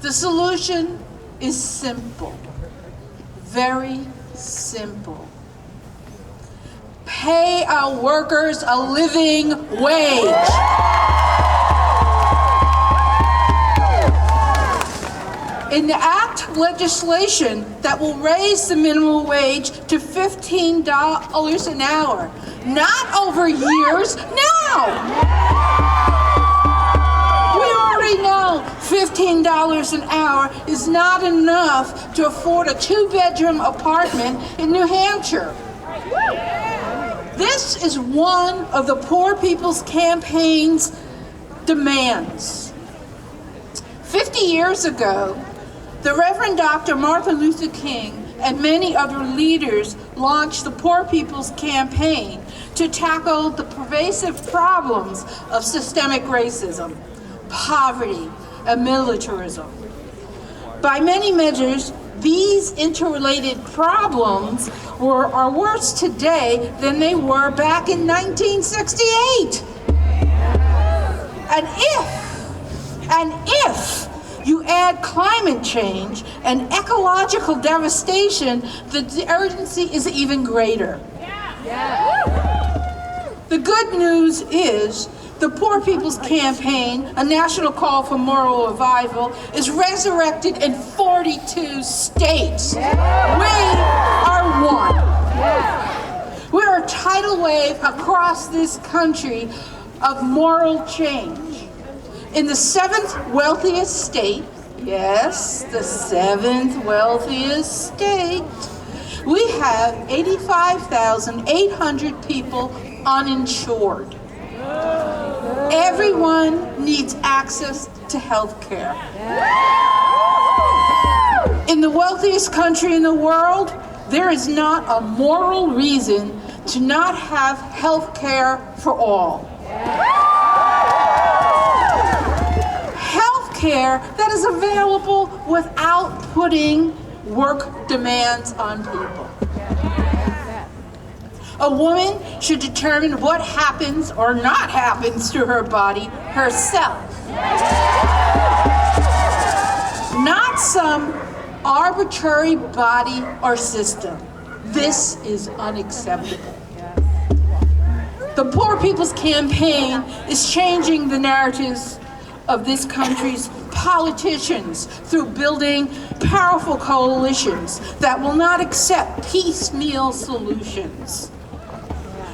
[SPEAKER 11] The solution is simple, very simple. Pay our workers a living wage. Enact legislation that will raise the minimum wage to $15 an hour. Not over years, now! We already know $15 an hour is not enough to afford a 2-bedroom apartment in New Hampshire. This is one of the Poor People's Campaign's demands. 50 years ago, the Reverend Dr. Martin Luther King and many other leaders launched the Poor People's Campaign to tackle the pervasive problems of systemic racism, poverty, and militarism. By many measures, these interrelated problems are worse today than they were back in 1968. And if you add climate change and ecological devastation, the urgency is even greater. The good news is the Poor People's Campaign, a national call for moral revival, is resurrected in 42 states. We are one. We're a tidal wave across this country of moral change. In the 7th wealthiest state, yes, the 7th wealthiest state, we have 85,800 people uninsured. Everyone needs access to health care. In the wealthiest country in the world, there is not a moral reason to not have health care for all. Health care that is available without putting work demands on people. A woman should determine what happens or not happens to her body herself. Not some arbitrary body or system. This is unacceptable. The Poor People's Campaign is changing the narratives of this country's politicians through building powerful coalitions that will not accept piecemeal solutions,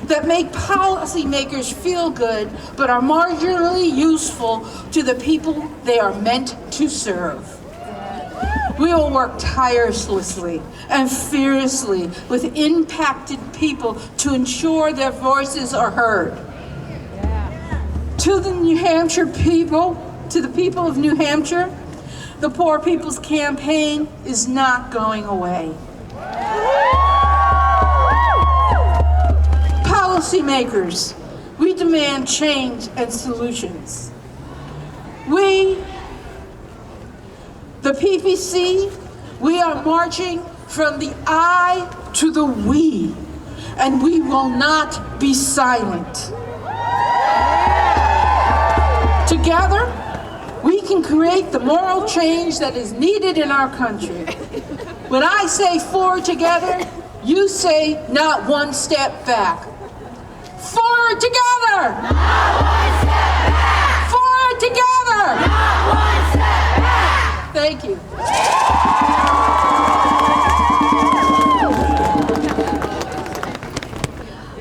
[SPEAKER 11] that make policymakers feel good but are marginally useful to the people they are meant to serve. We will work tirelessly and fiercely with impacted people to ensure their voices are heard. To the New Hampshire people, to the people of New Hampshire, the Poor People's Campaign is not going away. Policymakers, we demand change and solutions. We, the PPC, we are marching from the I to the we, and we will not be silent. Together, we can create the moral change that is needed in our country. When I say forward together, you say not one step back. Forward together! Not one step back! Forward together! Not one step back! Thank you.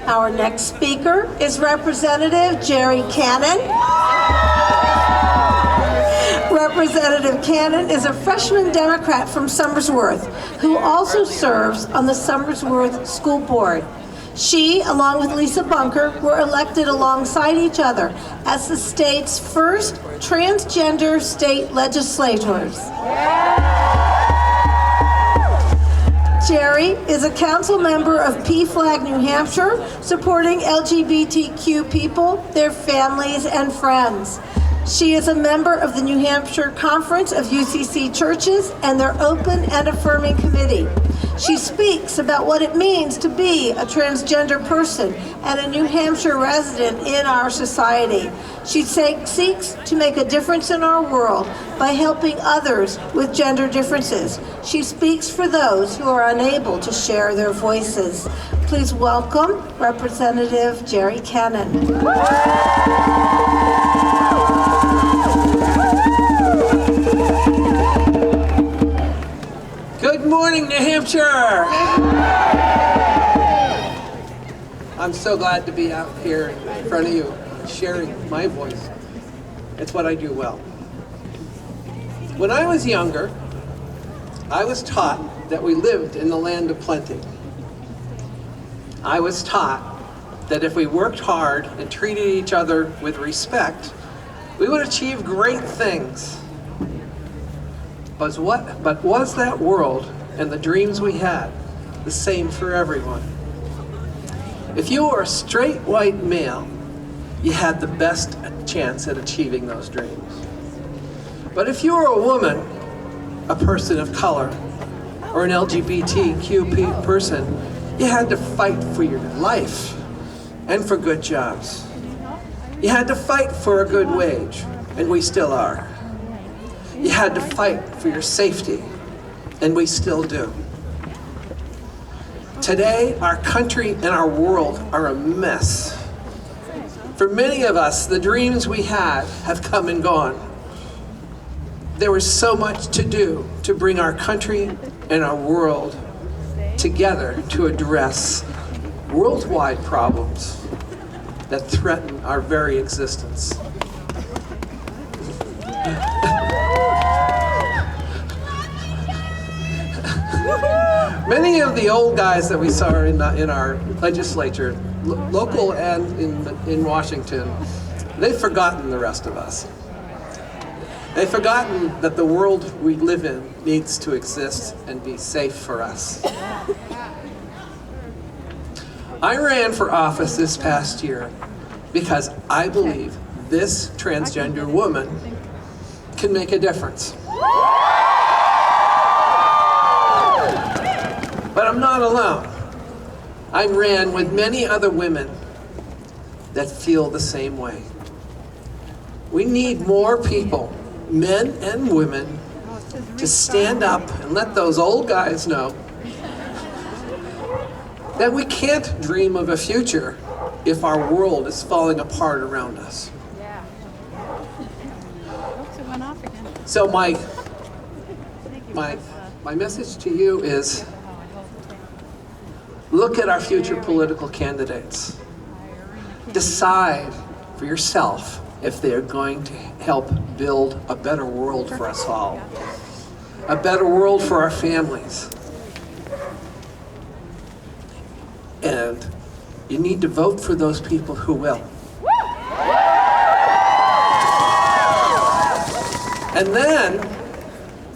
[SPEAKER 1] Our next speaker is Representative Jerry Cannon. Representative Cannon is a freshman Democrat from Somersworth who also serves on the Somersworth School Board. She, along with Lisa Bunker, were elected alongside each other as the state's first transgender state legislators. Jerry is a council member of PFLAG New Hampshire, supporting LGBTQ people, their families, and friends. She is a member of the New Hampshire Conference of UCC Churches and their Open and Affirming Committee. She speaks about what it means to be a transgender person and a New Hampshire resident in our society. She seeks to make a difference in our world by helping others with gender differences. She speaks for those who are unable to share their voices. Please welcome Representative Jerry Cannon.
[SPEAKER 12] Good morning, New Hampshire! I'm so glad to be out here in front of you, sharing my voice. It's what I do well. When I was younger, I was taught that we lived in the land of plenty. I was taught that if we worked hard and treated each other with respect, we would achieve great things. But was that world and the dreams we had the same for everyone? If you were a straight white male, you had the best chance at achieving those dreams. But if you were a woman, a person of color, or an LGBTQ person, you had to fight for your life and for good jobs. You had to fight for a good wage, and we still are. You had to fight for your safety, and we still do. Today, our country and our world are a mess. For many of us, the dreams we had have come and gone. There was so much to do to bring our country and our world together to address worldwide problems that threaten our very existence. Many of the old guys that we saw in our legislature, local and in Washington, they've forgotten the rest of us. They've forgotten that the world we live in needs to exist and be safe for us. I ran for office this past year because I believe this transgender woman can make a difference. But I'm not alone. I ran with many other women that feel the same way. We need more people, men and women, to stand up and let those old guys know that we can't dream of a future if our world is falling apart around us. So my message to you is, look at our future political candidates. Decide for yourself if they're going to help build a better world for us all, a better world for our families. And you need to vote for those people who will. And then,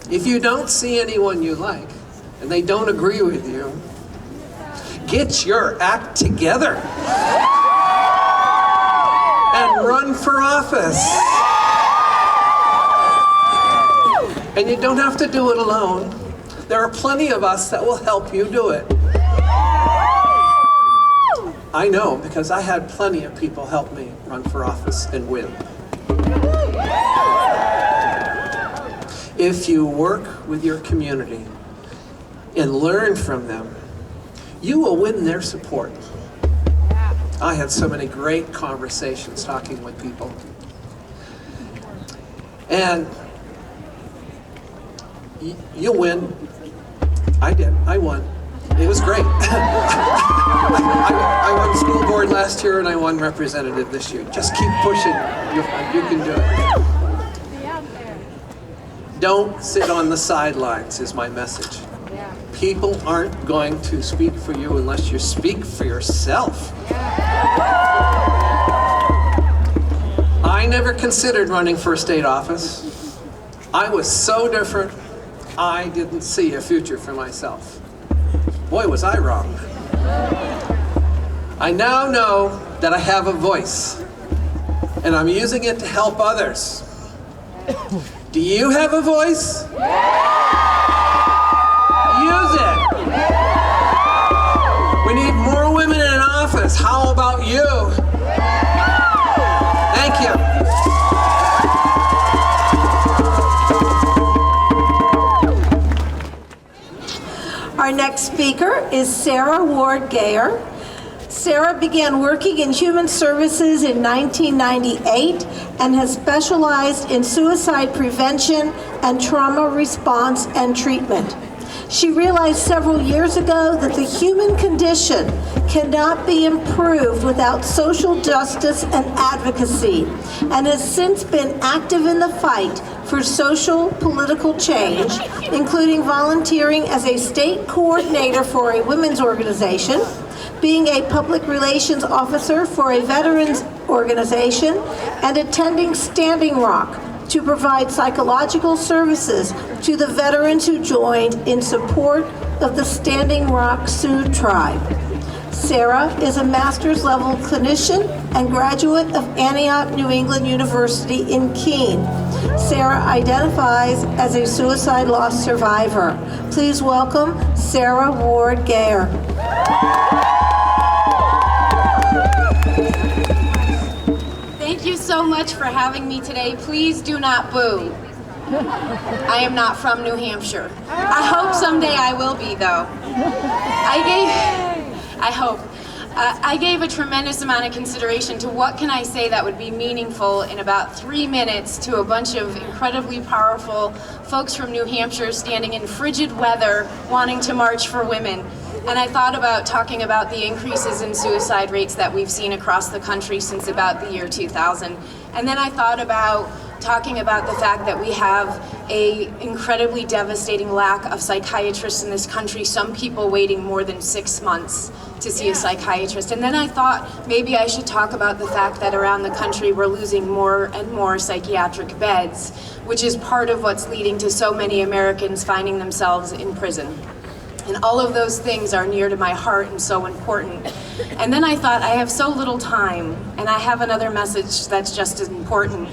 [SPEAKER 12] if you don't see anyone you like, and they don't agree with you, get your act together and run for office. And you don't have to do it alone. There are plenty of us that will help you do it. I know, because I had plenty of people help me run for office and win. If you work with your community and learn from them, you will win their support. I had so many great conversations talking with people. And you'll win. I did. I won. It was great. I won school board last year and I won representative this year. Just keep pushing. You can do it. Don't sit on the sidelines is my message. People aren't going to speak for you unless you speak for yourself. I never considered running for a state office. I was so different, I didn't see a future for myself. Boy, was I wrong. I now know that I have a voice, and I'm using it to help others. Do you have a voice? Use it. We need more women in office. How about you? Thank you.
[SPEAKER 1] Our next speaker is Sarah Ward Gayer. Sarah began working in human services in 1998 and has specialized in suicide prevention and trauma response and treatment. She realized several years ago that the human condition cannot be improved without social justice and advocacy, and has since been active in the fight for social political change, including volunteering as a state coordinator for a women's organization, being a public relations officer for a veterans organization, and attending Standing Rock to provide psychological services to the veterans who joined in support of the Standing Rock Sioux tribe. Sarah is a master's level clinician and graduate of Antioch, New England University in Keene. Sarah identifies as a suicide loss survivor. Please welcome Sarah Ward Gayer.
[SPEAKER 13] Thank you so much for having me today. Please do not boo. I am not from New Hampshire. I hope someday I will be, though. I gave a tremendous amount of consideration to what can I say that would be meaningful in about 3 minutes to a bunch of incredibly powerful folks from New Hampshire standing in frigid weather wanting to march for women. And I thought about talking about the increases in suicide rates that we've seen across the country since about the year 2000. And then I thought about talking about the fact that we have a incredibly devastating lack of psychiatrists in this country, some people waiting more than 6 months to see a psychiatrist. And then I thought maybe I should talk about the fact that around the country we're losing more and more psychiatric beds, which is part of what's leading to so many Americans finding themselves in prison. And all of those things are near to my heart and so important. And then I thought, I have so little time, and I have another message that's just as important.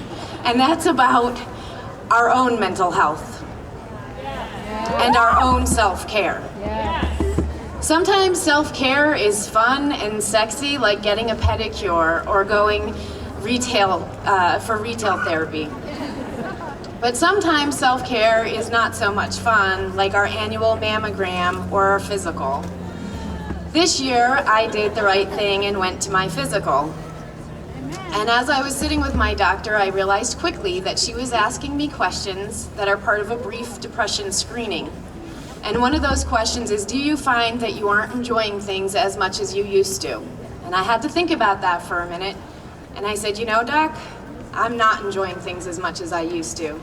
[SPEAKER 13] And that's about our own mental health and our own self-care. Sometimes self-care is fun and sexy, like getting a pedicure or going for retail therapy. But sometimes self-care is not so much fun, like our annual mammogram or our physical. This year, I did the right thing and went to my physical. And as I was sitting with my doctor, I realized quickly that she was asking me questions that are part of a brief depression screening. And one of those questions is, do you find that you aren't enjoying things as much as you used to? And I had to think about that for a minute. And I said, you know, Doc, I'm not enjoying things as much as I used to.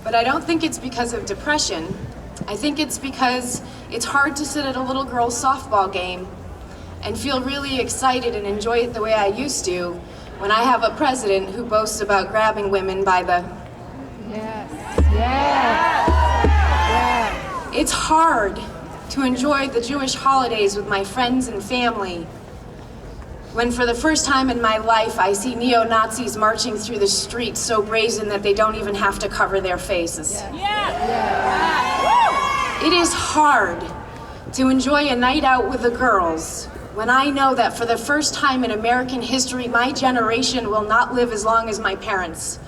[SPEAKER 13] But I don't think it's because of depression. I think it's because it's hard to sit at a little girl's softball game and feel really excited and enjoy it the way I used to when I have a president who boasts about grabbing women by the... It's hard to enjoy the Jewish holidays with my friends and family when for the first time in my life I see neo-Nazis marching through the streets so brazen that they don't even have to cover their faces. It is hard to enjoy a night out with the girls when I know that for the first time in American history, my generation will not live as long as my parents.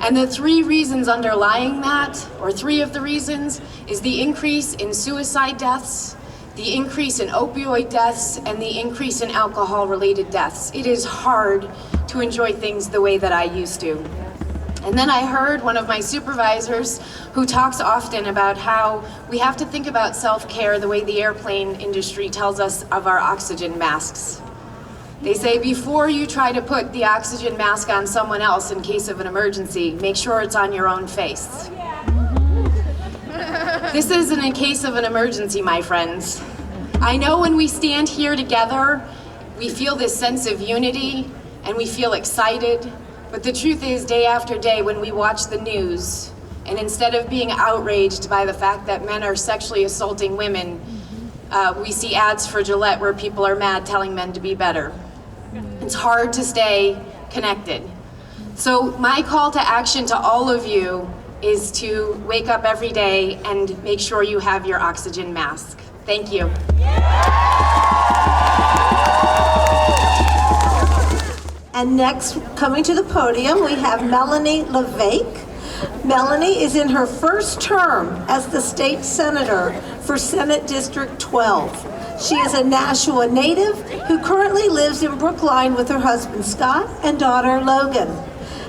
[SPEAKER 13] And the three reasons underlying that, or three of the reasons, is the increase in suicide deaths, the increase in opioid deaths, and the increase in alcohol-related deaths. It is hard to enjoy things the way that I used to. And then I heard one of my supervisors who talks often about how we have to think about self-care the way the airplane industry tells us of our oxygen masks. They say before you try to put the oxygen mask on someone else in case of an emergency, make sure it's on your own face. This isn't in case of an emergency, my friends. I know when we stand here together, we feel this sense of unity and we feel excited, but the truth is, day after day, when we watch the news, and instead of being outraged by the fact that men are sexually assaulting women, we see ads for Gillette where people are mad telling men to be better. It's hard to stay connected. So my call to action to all of you is to wake up every day and make sure you have your oxygen mask. Thank you.
[SPEAKER 1] And next, coming to the podium, we have Melanie LeVake. Melanie is in her first term as the state senator for Senate District 12. She is a Nashua native who currently lives in Brookline with her husband Scott and daughter Logan.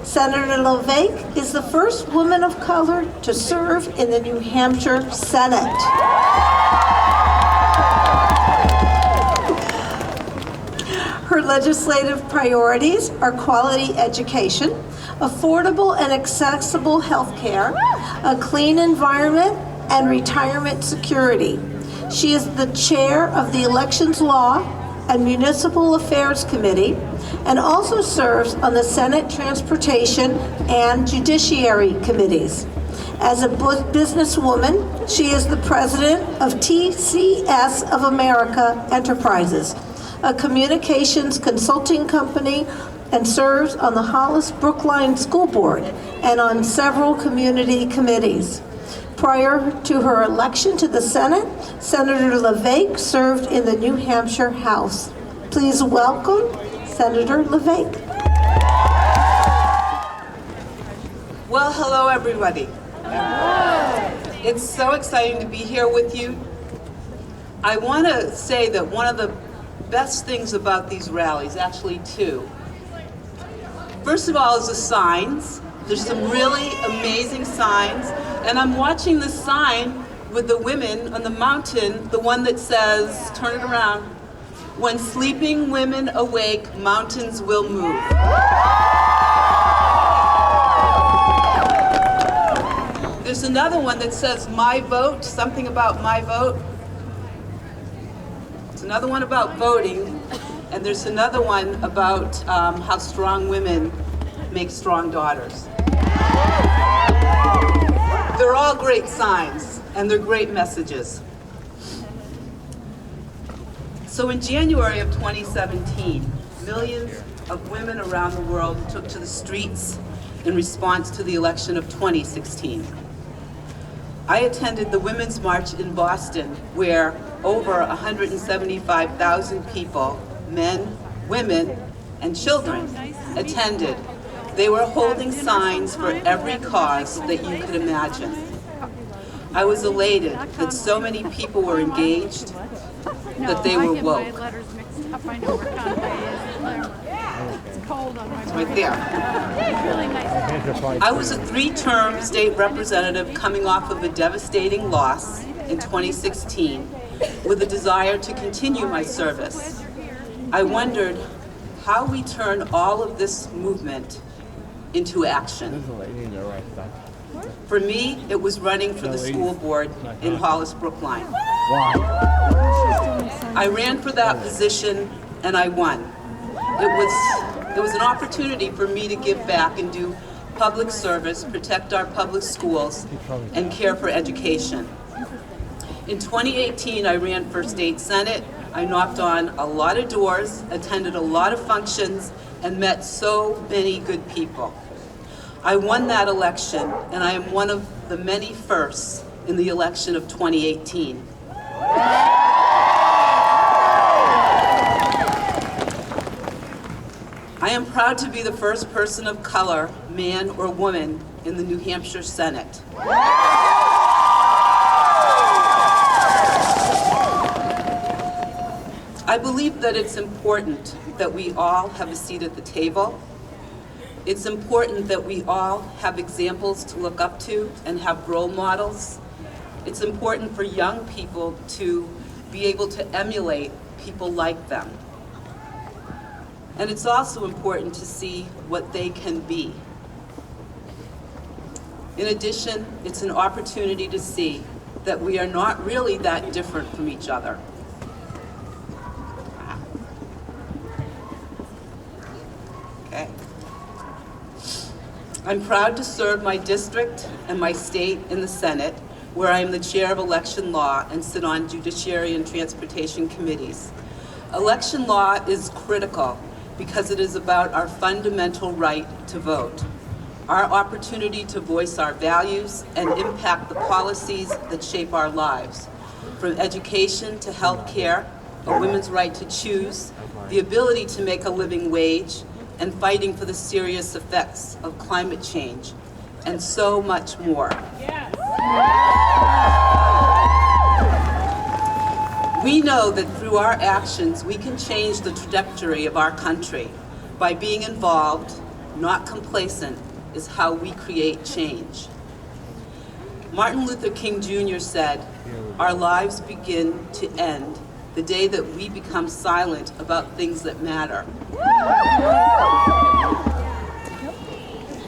[SPEAKER 1] Senator LeVake is the first woman of color to serve in the New Hampshire Senate. Her legislative priorities are quality education, affordable and accessible health care, a clean environment, and retirement security. She is the chair of the Elections Law and Municipal Affairs Committee and also serves on the Senate Transportation and Judiciary Committees. As a businesswoman, she is the president of TCS of America Enterprises, a communications consulting company, and serves on the Hollis Brookline School Board and on several community committees. Prior to her election to the Senate, Senator LeVake served in the New Hampshire House. Please welcome Senator LeVake.
[SPEAKER 14] Well, hello everybody. It's so exciting to be here with you. I want to say that one of the best things about these rallies, actually two. First of all is the signs. There's some really amazing signs. And I'm watching the sign with the women on the mountain, the one that says, turn it around, when sleeping women awake, mountains will move. There's another one that says my vote, something about my vote. There's another one about voting, and there's another one about how strong women make strong daughters. They're all great signs, and they're great messages. So in January of 2017, millions of women around the world took to the streets in response to the election of 2016. I attended the Women's March in Boston, where over 175,000 people, men, women, and children, attended. They were holding signs for every cause that you could imagine. I was elated that so many people were engaged, that they were woke.
[SPEAKER 2] It's cold on my
[SPEAKER 14] It's right there.
[SPEAKER 2] really nice.
[SPEAKER 14] I was a 3-term state representative coming off of a devastating loss in 2016 with a desire to continue my service. I wondered how we turn all of this movement into action. For me, it was running for the school board in Hollis Brookline. I ran for that position and I won. It was an opportunity for me to give back and do public service, protect our public schools, and care for education. In 2018, I ran for state senate. I knocked on a lot of doors, attended a lot of functions, and met so many good people. I won that election, and I am one of the many firsts in the election of 2018. I am proud to be the first person of color, man or woman, in the New Hampshire Senate. I believe that it's important that we all have a seat at the table. It's important that we all have examples to look up to and have role models. It's important for young people to be able to emulate people like them. And it's also important to see what they can be. In addition, it's an opportunity to see that we are not really that different from each other. Okay. I'm proud to serve my district and my state in the Senate, where I am the chair of election law and sit on judiciary and transportation committees. Election law is critical because it is about our fundamental right to vote, our opportunity to voice our values and impact the policies that shape our lives, from education to health care, a women's right to choose, the ability to make a living wage, and fighting for the serious effects of climate change, and so much more. We know that through our actions, we can change the trajectory of our country. By being involved, not complacent, is how we create change. Martin Luther King Jr. said, "Our lives begin to end the day that we become silent about things that matter."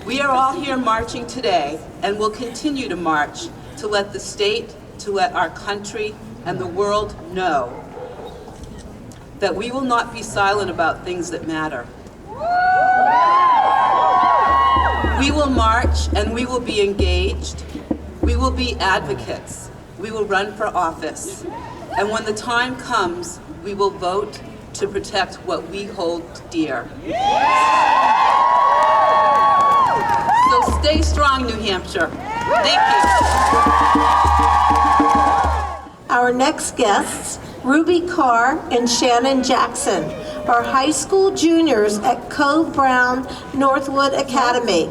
[SPEAKER 14] We are all here marching today and will continue to march to let the state, to let our country, and the world know that we will not be silent about things that matter. We will march and we will be engaged. We will be advocates. We will run for office. And when the time comes, we will vote to protect what we hold dear. So stay strong, New Hampshire. Thank you.
[SPEAKER 1] Our next guests, Ruby Carr and Shannon Jackson, are high school juniors at Cove Brown Northwood Academy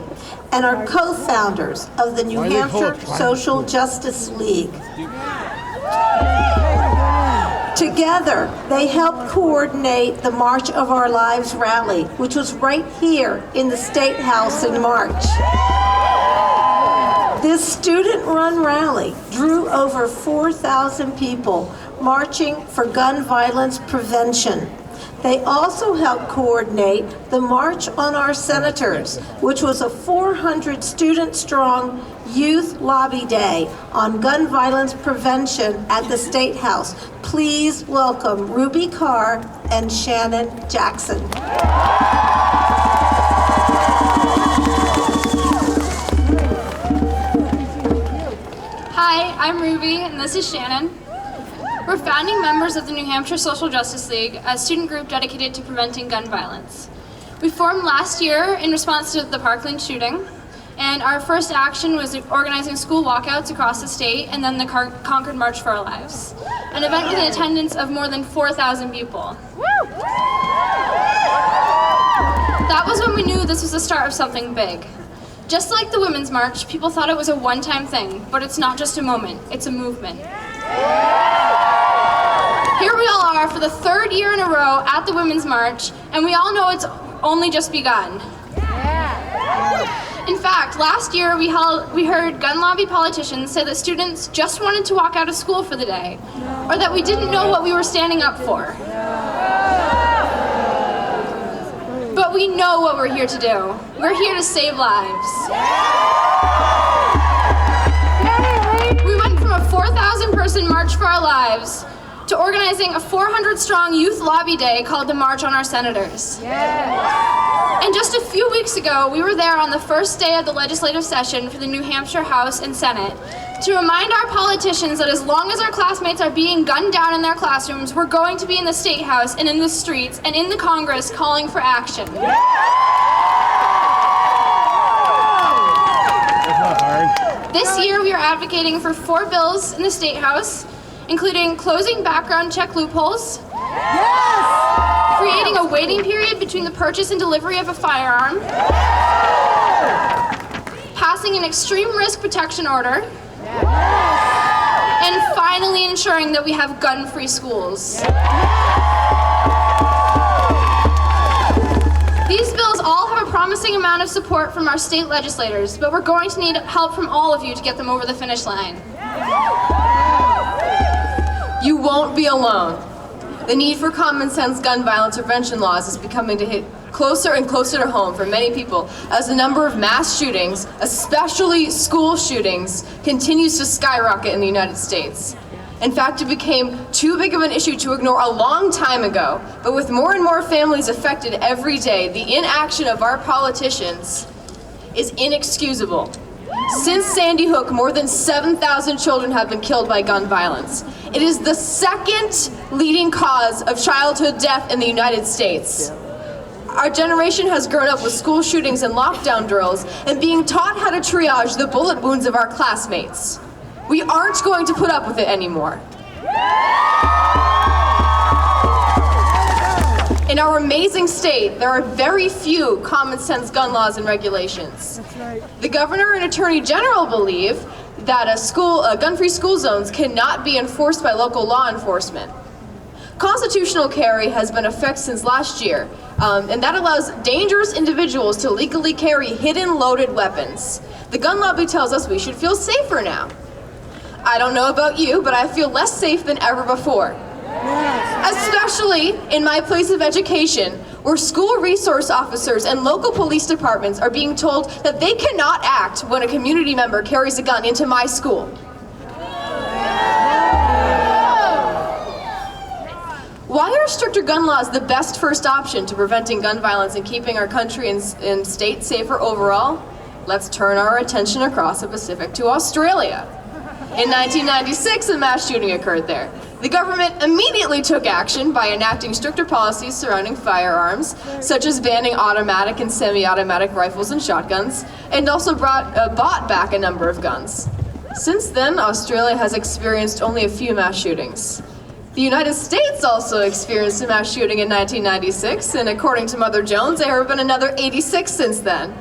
[SPEAKER 1] and are co-founders of the New Hampshire Social Justice League. Together, they helped coordinate the March of Our Lives rally, which was right here in the State House in March. This student-run rally drew over 4,000 people marching for gun violence prevention. They also helped coordinate the March on Our Senators, which was a 400 student-strong youth lobby day on gun violence prevention at the State House. Please welcome Ruby Carr and Shannon Jackson.
[SPEAKER 15] Hi, I'm Ruby, and this is Shannon. We're founding members of the New Hampshire Social Justice League, a student group dedicated to preventing gun violence. We formed last year in response to the Parkland shooting, and our first action was organizing school walkouts across the state, and then the Concord March for Our Lives, an event with an attendance of more than 4,000 people. That was when we knew this was the start of something big. Just like the Women's March, people thought it was a one-time thing, but it's not just a moment, it's a movement. Here we all are for the third year in a row at the Women's March, and we all know it's only just begun. In fact, last year we heard gun lobby politicians say that students just wanted to walk out of school for the day, or that we didn't know what we were standing up for. But we know what we're here to do. We're here to save lives. We went from a 4,000-person March for Our Lives to organizing a 400-strong youth lobby day called the March on Our Senators. And just a few weeks ago, we were there on the first day of the legislative session for the New Hampshire House and Senate to remind our politicians that as long as our classmates are being gunned down in their classrooms, we're going to be in the State House and in the streets and in the Congress calling for action. This year, we are advocating for 4 bills in the State House, including closing background check loopholes, creating a waiting period between the purchase and delivery of a firearm, passing an extreme risk protection order, and finally ensuring that we have gun-free schools. These bills all have a promising amount of support from our state legislators, but we're going to need help from all of you to get them over the finish line.
[SPEAKER 16] You won't be alone. The need for common sense gun violence prevention laws is becoming to hit closer and closer to home for many people as the number of mass shootings, especially school shootings, continues to skyrocket in the United States. In fact, it became too big of an issue to ignore a long time ago, but with more and more families affected every day, the inaction of our politicians is inexcusable. Since Sandy Hook, more than 7,000 children have been killed by gun violence. It is the second leading cause of childhood death in the United States. Our generation has grown up with school shootings and lockdown drills and being taught how to triage the bullet wounds of our classmates. We aren't going to put up with it anymore. In our amazing state, there are very few common sense gun laws and regulations. The governor and attorney general believe that gun-free school zones cannot be enforced by local law enforcement. Constitutional carry has been in effect since last year, and that allows dangerous individuals to legally carry hidden loaded weapons. The gun lobby tells us we should feel safer now. I don't know about you, but I feel less safe than ever before. Especially in my place of education, where school resource officers and local police departments are being told that they cannot act when a community member carries a gun into my school. Why are stricter gun laws the best first option to preventing gun violence and keeping our country and state safer overall? Let's turn our attention across the Pacific to Australia. In 1996, a mass shooting occurred there. The government immediately took action by enacting stricter policies surrounding firearms, such as banning automatic and semi-automatic rifles and shotguns, and also bought back a number of guns. Since then, Australia has experienced only a few mass shootings. The United States also experienced a mass shooting in 1996, and according to Mother Jones, there have been another 86 since then.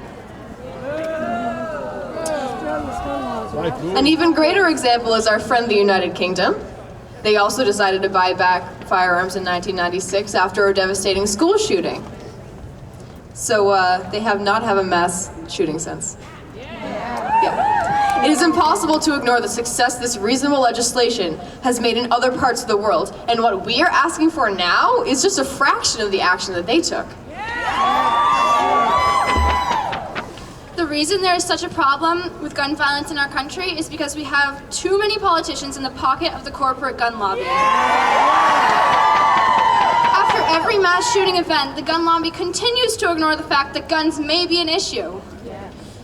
[SPEAKER 16] An even greater example is our friend the United Kingdom. They also decided to buy back firearms in 1996 after a devastating school shooting. So they have not had a mass shooting since. Yeah. It is impossible to ignore the success this reasonable legislation has made in other parts of the world, and what we are asking for now is just a fraction of the action that they took.
[SPEAKER 15] The reason there is such a problem with gun violence in our country is because we have too many politicians in the pocket of the corporate gun lobby. After every mass shooting event, the gun lobby continues to ignore the fact that guns may be an issue.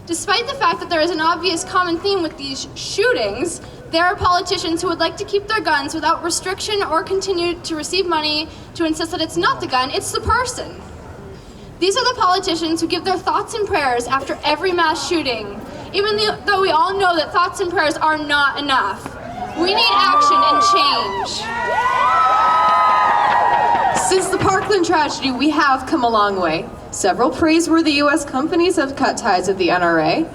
[SPEAKER 15] Despite the fact that there is an obvious common theme with these shootings, there are politicians who would like to keep their guns without restriction or continue to receive money to insist that it's not the gun, it's the person. These are the politicians who give their thoughts and prayers after every mass shooting, even though we all know that thoughts and prayers are not enough. We need action and change.
[SPEAKER 16] Since the Parkland tragedy, we have come a long way. Several praiseworthy U.S. companies have cut ties with the NRA.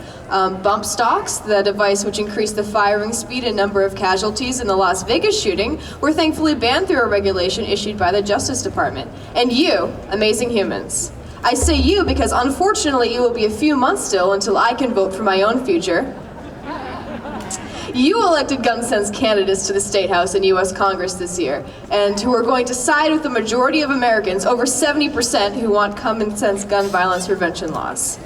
[SPEAKER 16] Bump stocks, the device which increased the firing speed and number of casualties in the Las Vegas shooting, were thankfully banned through a regulation issued by the Justice Department. And you, amazing humans. I say you because unfortunately it will be a few months still until I can vote for my own future. You elected gun sense candidates to the State House and U.S. Congress this year, and who are going to side with the majority of Americans, over 70%, who want common sense gun violence prevention laws.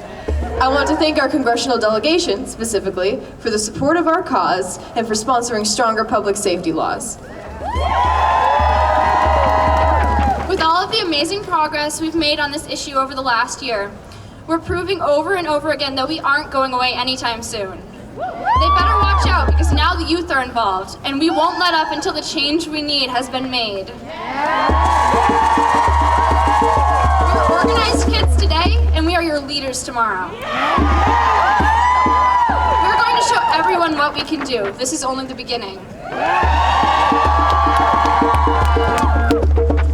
[SPEAKER 16] I want to thank our congressional delegation, specifically, for the support of our cause and for sponsoring stronger public safety laws.
[SPEAKER 15] With all of the amazing progress we've made on this issue over the last year, we're proving over and over again that we aren't going away anytime soon. They better watch out because now the youth are involved, and we won't let up until the change we need has been made. We're organized kids today, and we are your leaders tomorrow. We're going to show everyone what we can do. This is only the beginning.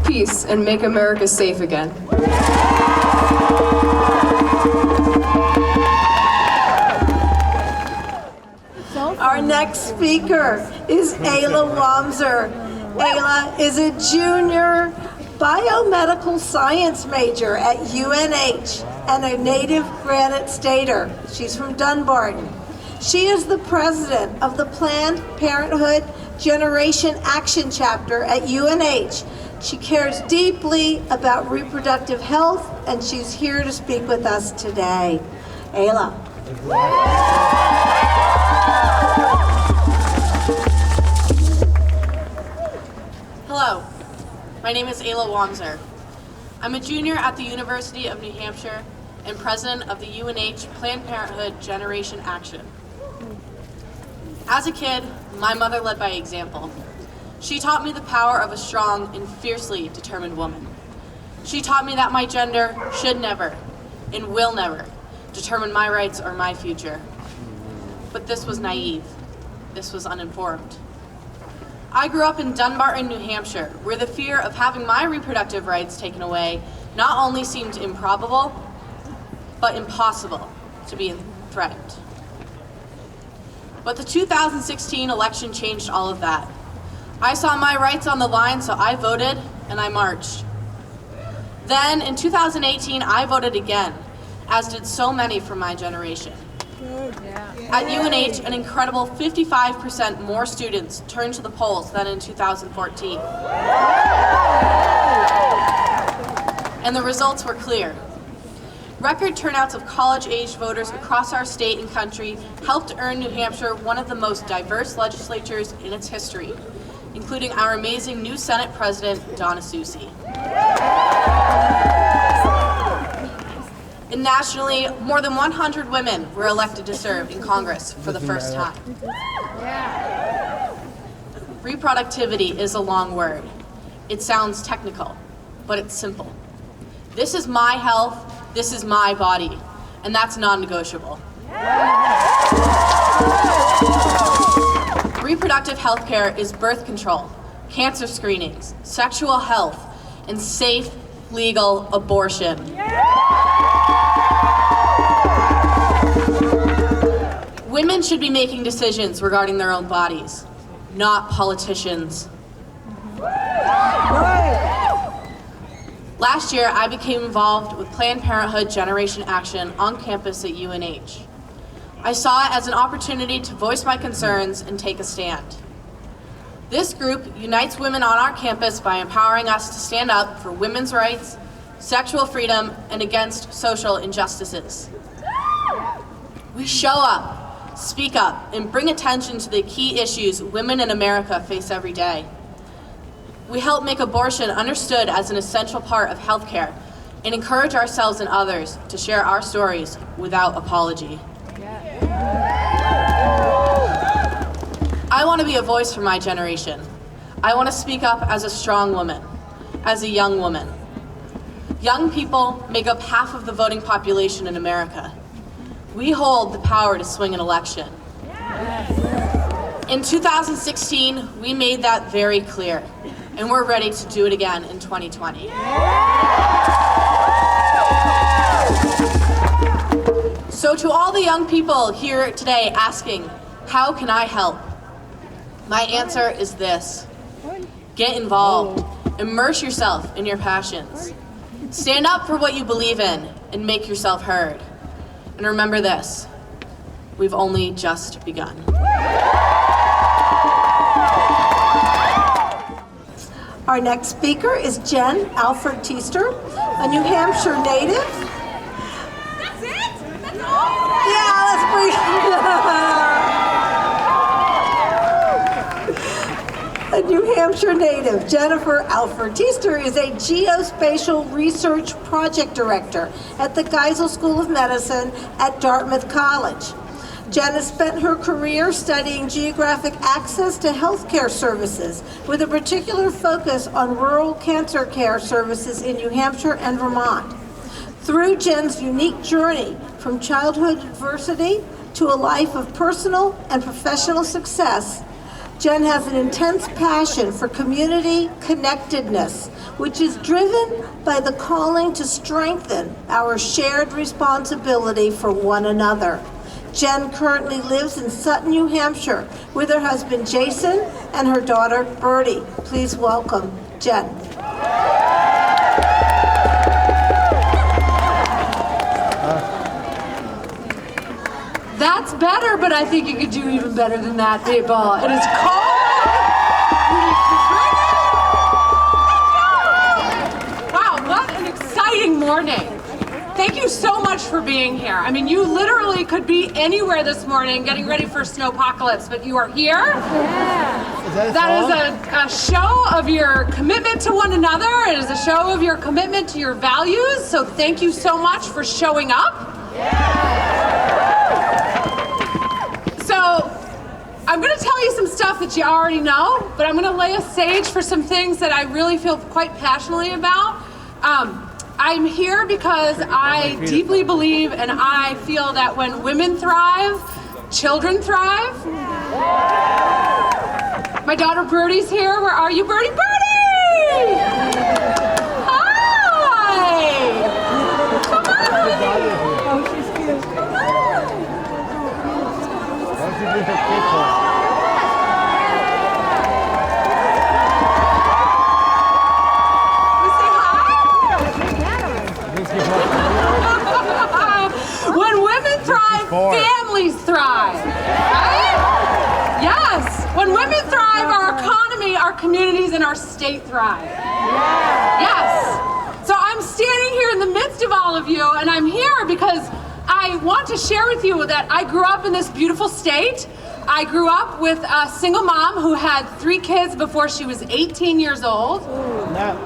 [SPEAKER 16] Peace and make America safe again.
[SPEAKER 1] Our next speaker is Ayla Wamser. Ayla is a junior biomedical science major at UNH and a native Granite Stater. She's from Dunbarton. She is the president of the Planned Parenthood Generation Action Chapter at UNH. She cares deeply about reproductive health, and she's here to speak with us today. Ayla.
[SPEAKER 17] Hello, my name is Ayla Wamser. I'm a junior at the University of New Hampshire and president of the UNH Planned Parenthood Generation Action. As a kid, my mother led by example. She taught me the power of a strong and fiercely determined woman. She taught me that my gender should never and will never determine my rights or my future. But this was naive. This was uninformed. I grew up in Dunbarton, New Hampshire, where the fear of having my reproductive rights taken away not only seemed improbable, but impossible to be threatened. But the 2016 election changed all of that. I saw my rights on the line, so I voted and I marched. Then in 2018, I voted again, as did so many from my generation. At UNH, an incredible 55% more students turned to the polls than in 2014. And the results were clear. Record turnouts of college-aged voters across our state and country helped earn New Hampshire one of the most diverse legislatures in its history, including our amazing new Senate President, Donna Soucy. And nationally, more than 100 women were elected to serve in Congress for the first time. Reproductivity is a long word. It sounds technical, but it's simple. This is my health, this is my body, and that's non-negotiable. Reproductive health care is birth control, cancer screenings, sexual health, and safe, legal abortion. Women should be making decisions regarding their own bodies, not politicians. Last year, I became involved with Planned Parenthood Generation Action on campus at UNH. I saw it as an opportunity to voice my concerns and take a stand. This group unites women on our campus by empowering us to stand up for women's rights, sexual freedom, and against social injustices. We show up, speak up, and bring attention to the key issues women in America face every day. We help make abortion understood as an essential part of healthcare and encourage ourselves and others to share our stories without apology. I want to be a voice for my generation. I want to speak up as a strong woman, as a young woman. Young people make up half of the voting population in America. We hold the power to swing an election. In 2016, we made that very clear, and we're ready to do it again in 2020. So to all the young people here today asking, how can I help? My answer is this: get involved, immerse yourself in your passions. Stand up for what you believe in and make yourself heard. And remember this, we've only just begun.
[SPEAKER 1] Our next speaker is Jen Alford Teester, a New Hampshire native.
[SPEAKER 2] That's it? That's all?
[SPEAKER 1] Yeah, let's bring a New Hampshire native. Jennifer Alford Teester is a geospatial research project director at the Geisel School of Medicine at Dartmouth College. Jen has spent her career studying geographic access to healthcare services with a particular focus on rural cancer care services in New Hampshire and Vermont. Through Jen's unique journey from childhood adversity to a life of personal and professional success, Jen has an intense passion for community connectedness, which is driven by the calling to strengthen our shared responsibility for one another. Jen currently lives in Sutton, New Hampshire with her husband Jason and her daughter Bertie. Please welcome Jen.
[SPEAKER 11] That's better, but I think you could do even better than that, people. It is cold. Wow, what an exciting morning. Thank you so much for being here. I mean, you literally could be anywhere this morning getting ready for snowpocalypse, but you are here. Yeah. That is a show of your commitment to one another. It is a show of your commitment to your values. So thank you so much for showing up. So I'm going to tell you some stuff that you already know, but I'm going to lay a stage for some things that I really feel quite passionately about. I'm here because I deeply believe and I feel that when women thrive, children thrive. My daughter Bertie's here. Where are you, Bertie? Bertie! Hi! Come on! Oh, she's cute. Come on! When women thrive, families thrive. Right? Yes. When women thrive, our economy, our communities, and our state thrive. Yes. So I'm standing here in the midst of all of you, and I'm here because I want to share with you that I grew up in this beautiful state. I grew up with a single mom who had 3 kids before she was 18 years old. Yeah.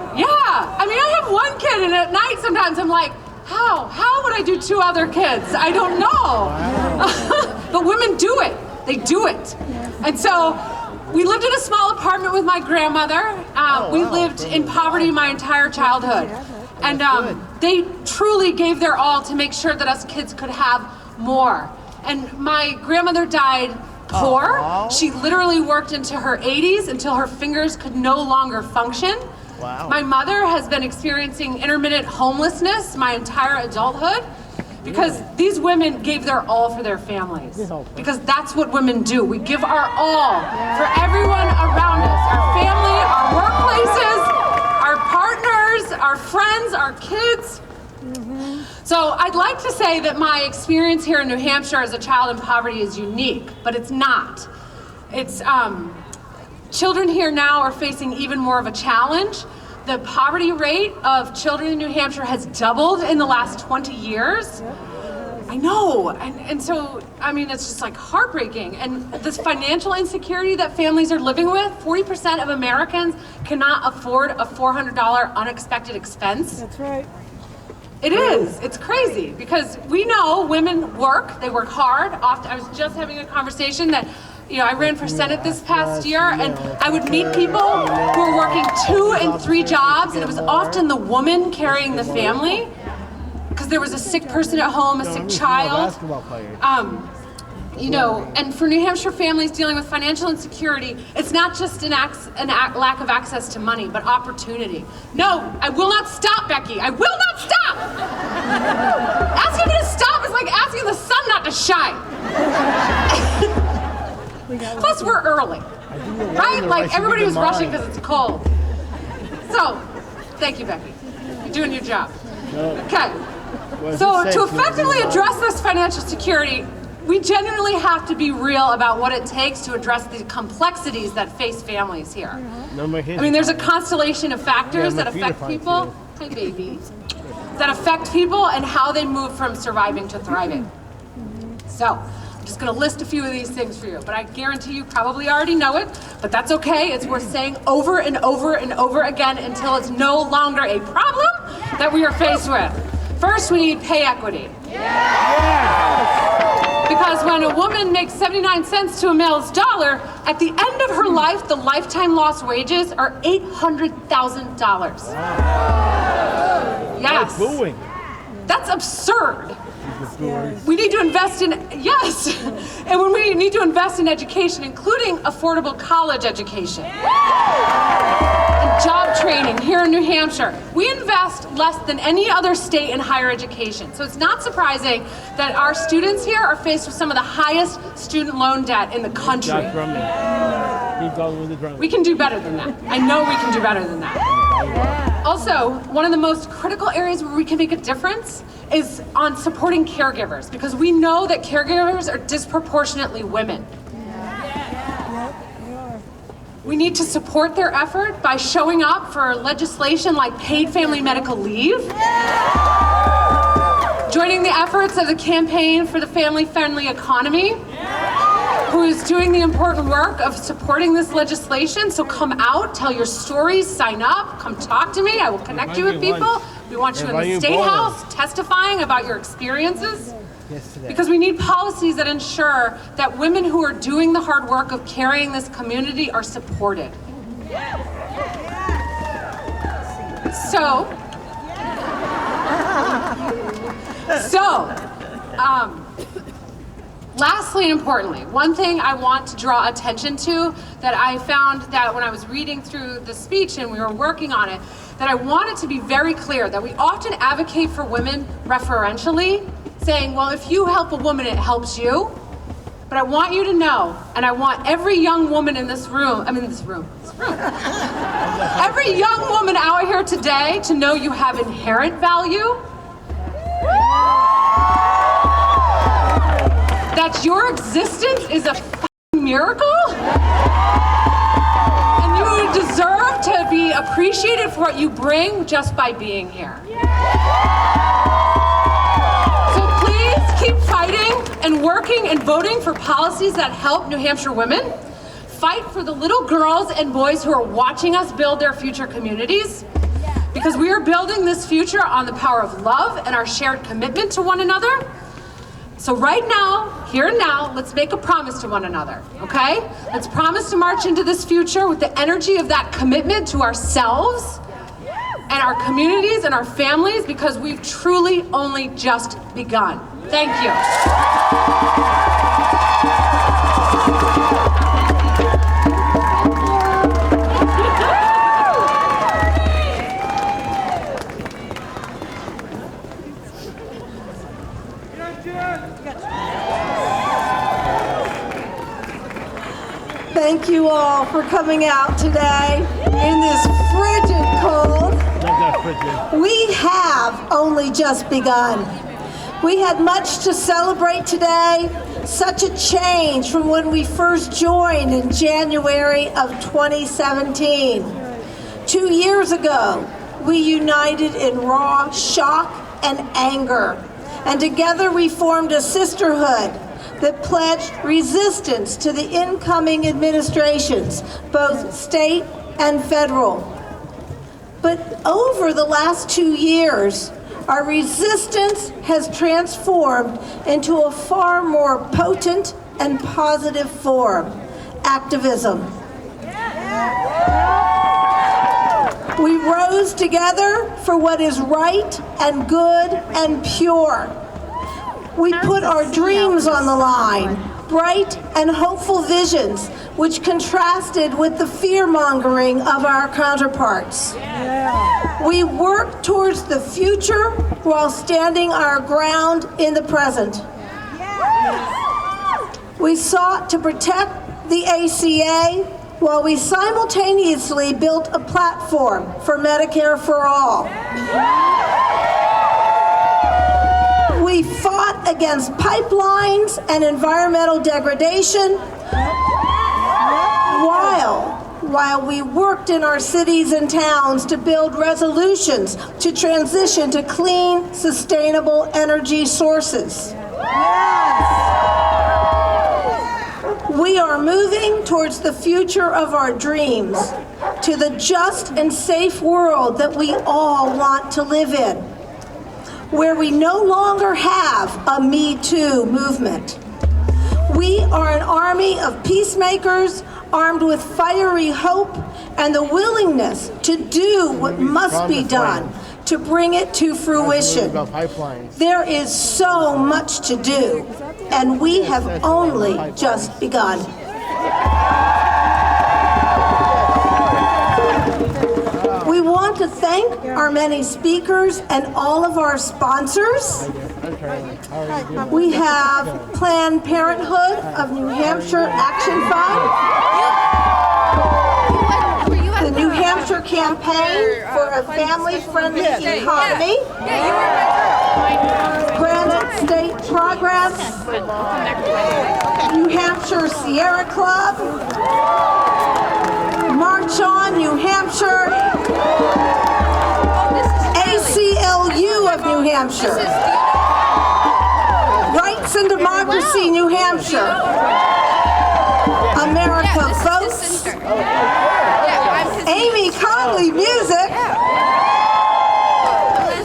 [SPEAKER 11] I mean, I have 1 kid, and at night sometimes I'm like, how would I do 2 other kids? I don't know. But women do it. They do it. And so we lived in a small apartment with my grandmother. We lived in poverty my entire childhood. And they truly gave their all to make sure that us kids could have more. And my grandmother died poor. She literally worked into her 80s until her fingers could no longer function. Wow. My mother has been experiencing intermittent homelessness my entire adulthood because these women gave their all for their families. Because that's what women do. We give our all for everyone around us, our family, our workplaces, our partners, our friends, our kids.
[SPEAKER 18] So I'd like to say that my experience here in New Hampshire as a child in poverty is unique, but it's not. It's, children here now are facing even more of a challenge. The poverty rate of children in New Hampshire has doubled in the last 20 years. I know, and so, I mean, it's just like heartbreaking. And this financial insecurity that families are living with, 40% of Americans cannot afford a $400 unexpected expense.
[SPEAKER 19] That's right.
[SPEAKER 18] It is. It's crazy because we know women work, they work hard. Often, I was just having a conversation that, you know, I ran for Senate this past year and I would meet people who were working 2 and 3 jobs, and it was often the woman carrying the family because there was a sick person at home, a sick child. You know, and for New Hampshire families dealing with financial insecurity, it's not just lack of access to money, but opportunity. No, I will not stop, Becky. I will not stop! Asking me to stop is like asking the sun not to shine. Plus, we're early, right? Like, everybody was rushing because it's cold. So, thank you, Becky. You're doing your job. Okay. So, to effectively address this financial security, we genuinely have to be real about what it takes to address the complexities that face families here. I mean, there's a constellation of factors that affect people. Hi, baby. That affect people and how they move from surviving to thriving. So, I'm just going to list a few of these things for you, but I guarantee you probably already know it, but that's okay. It's worth saying over and over and over again until it's no longer a problem that we are faced with. First, we need pay equity. Because when a woman makes 79 cents to a male's dollar, at the end of her life, the lifetime lost wages are $800,000. Yes. That's absurd. We need to invest in, yes, and when we need to invest in education, including affordable college education. And job training here in New Hampshire. We invest less than any other state in higher education. So it's not surprising that our students here are faced with some of the highest student loan debt in the country. We can do better than that. I know we can do better than that. Also, one of the most critical areas where we can make a difference is on supporting caregivers, because we know that caregivers are disproportionately women. We need to support their effort by showing up for legislation like paid family medical leave, joining the efforts of the Campaign for the Family-Friendly Economy, who is doing the important work of supporting this legislation. So come out, tell your stories, sign up, come talk to me. I will connect you with people. We want you in the State House testifying about your experiences. Because we need policies that ensure that women who are doing the hard work of carrying this community are supported. Lastly and importantly, one thing I want to draw attention to that I found that when I was reading through the speech and we were working on it, that I wanted to be very clear that we often advocate for women referentially, saying, well, if you help a woman, it helps you. But I want you to know, and I want every young woman in this room, every young woman out here today to know you have inherent value, that your existence is a fucking miracle, and you deserve to be appreciated for what you bring just by being here. So please keep fighting and working and voting for policies that help New Hampshire women. Fight for the little girls and boys who are watching us build their future communities, because we are building this future on the power of love and our shared commitment to one another. So right now, here and now, let's make a promise to one another, okay? Let's promise to march into this future with the energy of that commitment to ourselves and our communities and our families, because we've truly only just begun. Thank you.
[SPEAKER 1] Thank you all for coming out today in this frigid cold. we have only just begun. We had much to celebrate today, such a change from when we first joined in January of 2017. 2 years ago, we united in raw shock and anger, and together we formed a sisterhood that pledged resistance to the incoming administrations, both state and federal. But over the last 2 years, our resistance has transformed into a far more potent and positive form, activism. We rose together for what is right and good and pure. We put our dreams on the line, bright and hopeful visions, which contrasted with the fear-mongering of our counterparts. We worked towards the future while standing our ground in the present. We sought to protect the ACA while we simultaneously built a platform for Medicare for All. We fought against pipelines and environmental degradation while we worked in our cities and towns to build resolutions to transition to clean, sustainable energy sources. We are moving towards the future of our dreams, to the just and safe world that we all want to live in, where we no longer have a Me Too movement. We are an army of peacemakers armed with fiery hope and the willingness to do what must be done to bring it to fruition. There is so much to do, and we have only just begun. We want to thank our many speakers and all of our sponsors. We have Planned Parenthood of New Hampshire Action Fund, the New Hampshire Campaign for a Family-Friendly Economy, Granite State Progress, New Hampshire Sierra Club, March On New Hampshire, ACLU of New Hampshire, Rights and Democracy New Hampshire, America Votes, Amy Conley Music,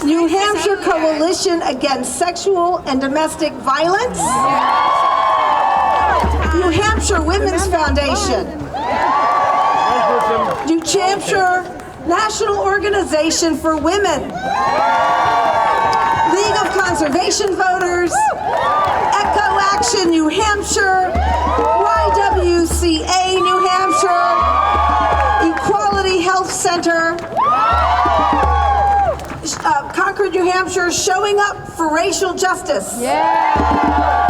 [SPEAKER 1] New Hampshire Coalition Against Sexual and Domestic Violence, New Hampshire Women's Foundation, New Hampshire National Organization for Women, League of Conservation Voters, Echo Action New Hampshire, YWCA New Hampshire, Equality Health Center, Concord, New Hampshire, Showing Up for Racial Justice.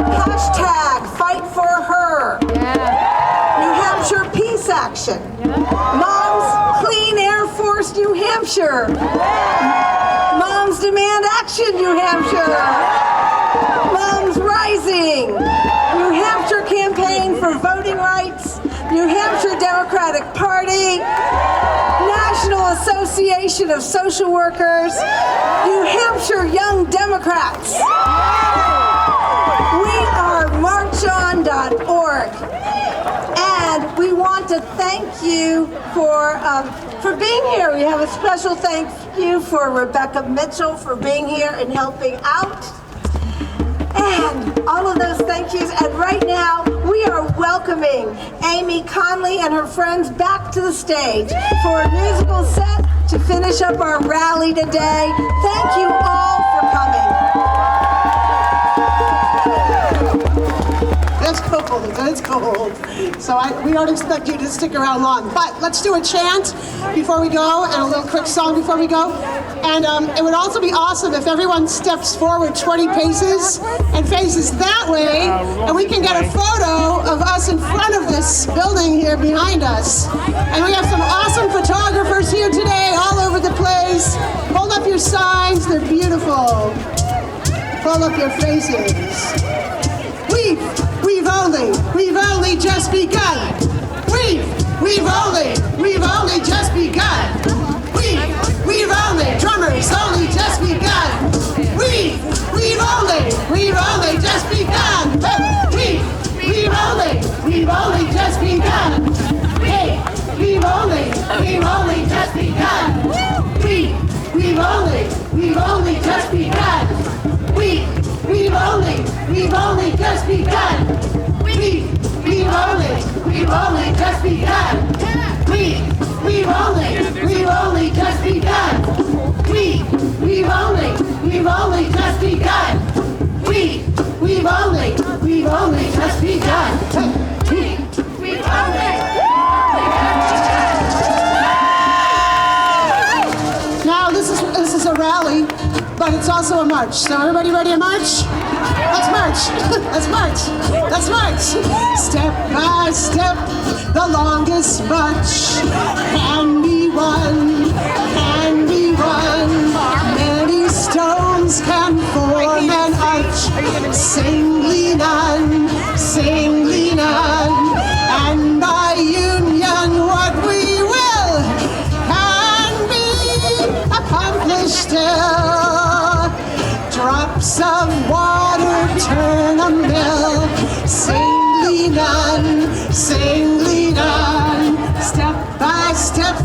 [SPEAKER 1] Hashtag Fight for Her. New Hampshire Peace Action. Moms Clean Air Force New Hampshire. Moms Demand Action New Hampshire. Moms Rising. New Hampshire Campaign for Voting Rights. New Hampshire Democratic Party. National Association of Social Workers. New Hampshire Young Democrats. We are marchon.org. And we want to thank you for being here. We have a special thank you for Rebecca Mitchell for being here and helping out. And all of those thank yous. And right now, we are welcoming Amy Conley and her friends back to the stage for a musical set to finish up our rally today. Thank you all for coming.
[SPEAKER 19] It's cold, it's cold. So we don't expect you to stick around long. But let's do a chant before we go and a little quick song before we go. And it would also be awesome if everyone steps forward 20 paces and faces that way, and we can get a photo of us in front of this building here behind us. And we have some awesome photographers here today all over the place. Hold up your signs, they're beautiful. Hold up your faces. We've only just begun. We've only just begun. We've only, drummers, only just begun. We've only just begun. Hey, we've only just begun. Hey, we've only just begun. We've only just begun. We've only just begun. We've only just begun. We've only just begun. We've only just begun. We've only just begun. Now this is a rally, but it's also a march. So everybody ready to march? Let's march. Let's march. Let's march. Step by step, the longest march can be won. Can be won. Many stones can form an arch. Singly none. Singly none. And by union, what we will can be accomplished still. Drops of water turn a mill. Singly none, singly none. Step by step,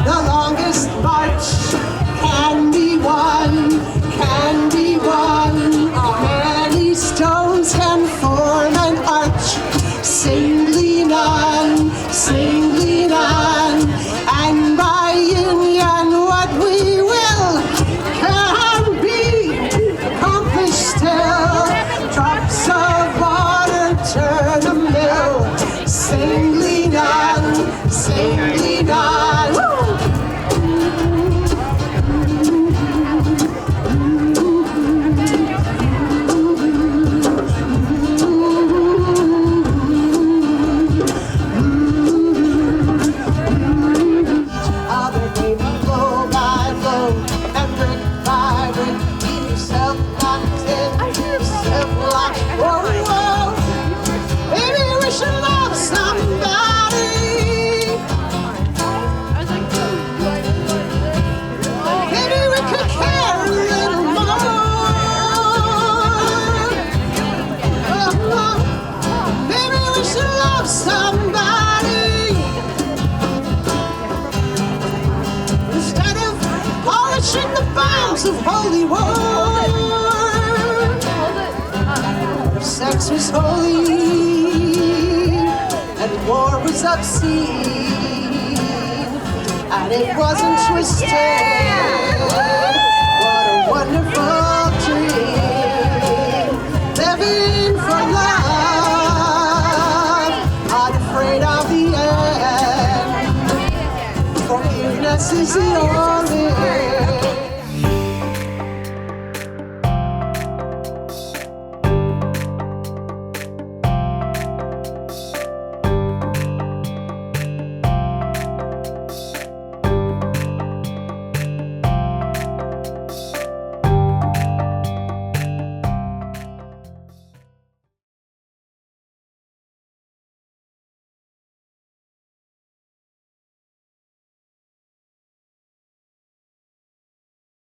[SPEAKER 19] the longest march can be won, can be won. Many stones can form an arch. Singly none, singly none. And by union, what we will can be accomplished still. Drops of water turn a mill. Singly none, singly none. Other baby, blow by blow, and brick by brick, keep yourself locked in, yourself locked. Whoa, whoa, baby, we should love somebody. Maybe we could care a little more. Maybe we should love somebody. Instead of polishing the bounds of holy war. If sex was holy and war was obscene, and it wasn't twisted, what a wonderful dream. Living for love, unafraid of the end. Forgiveness is the only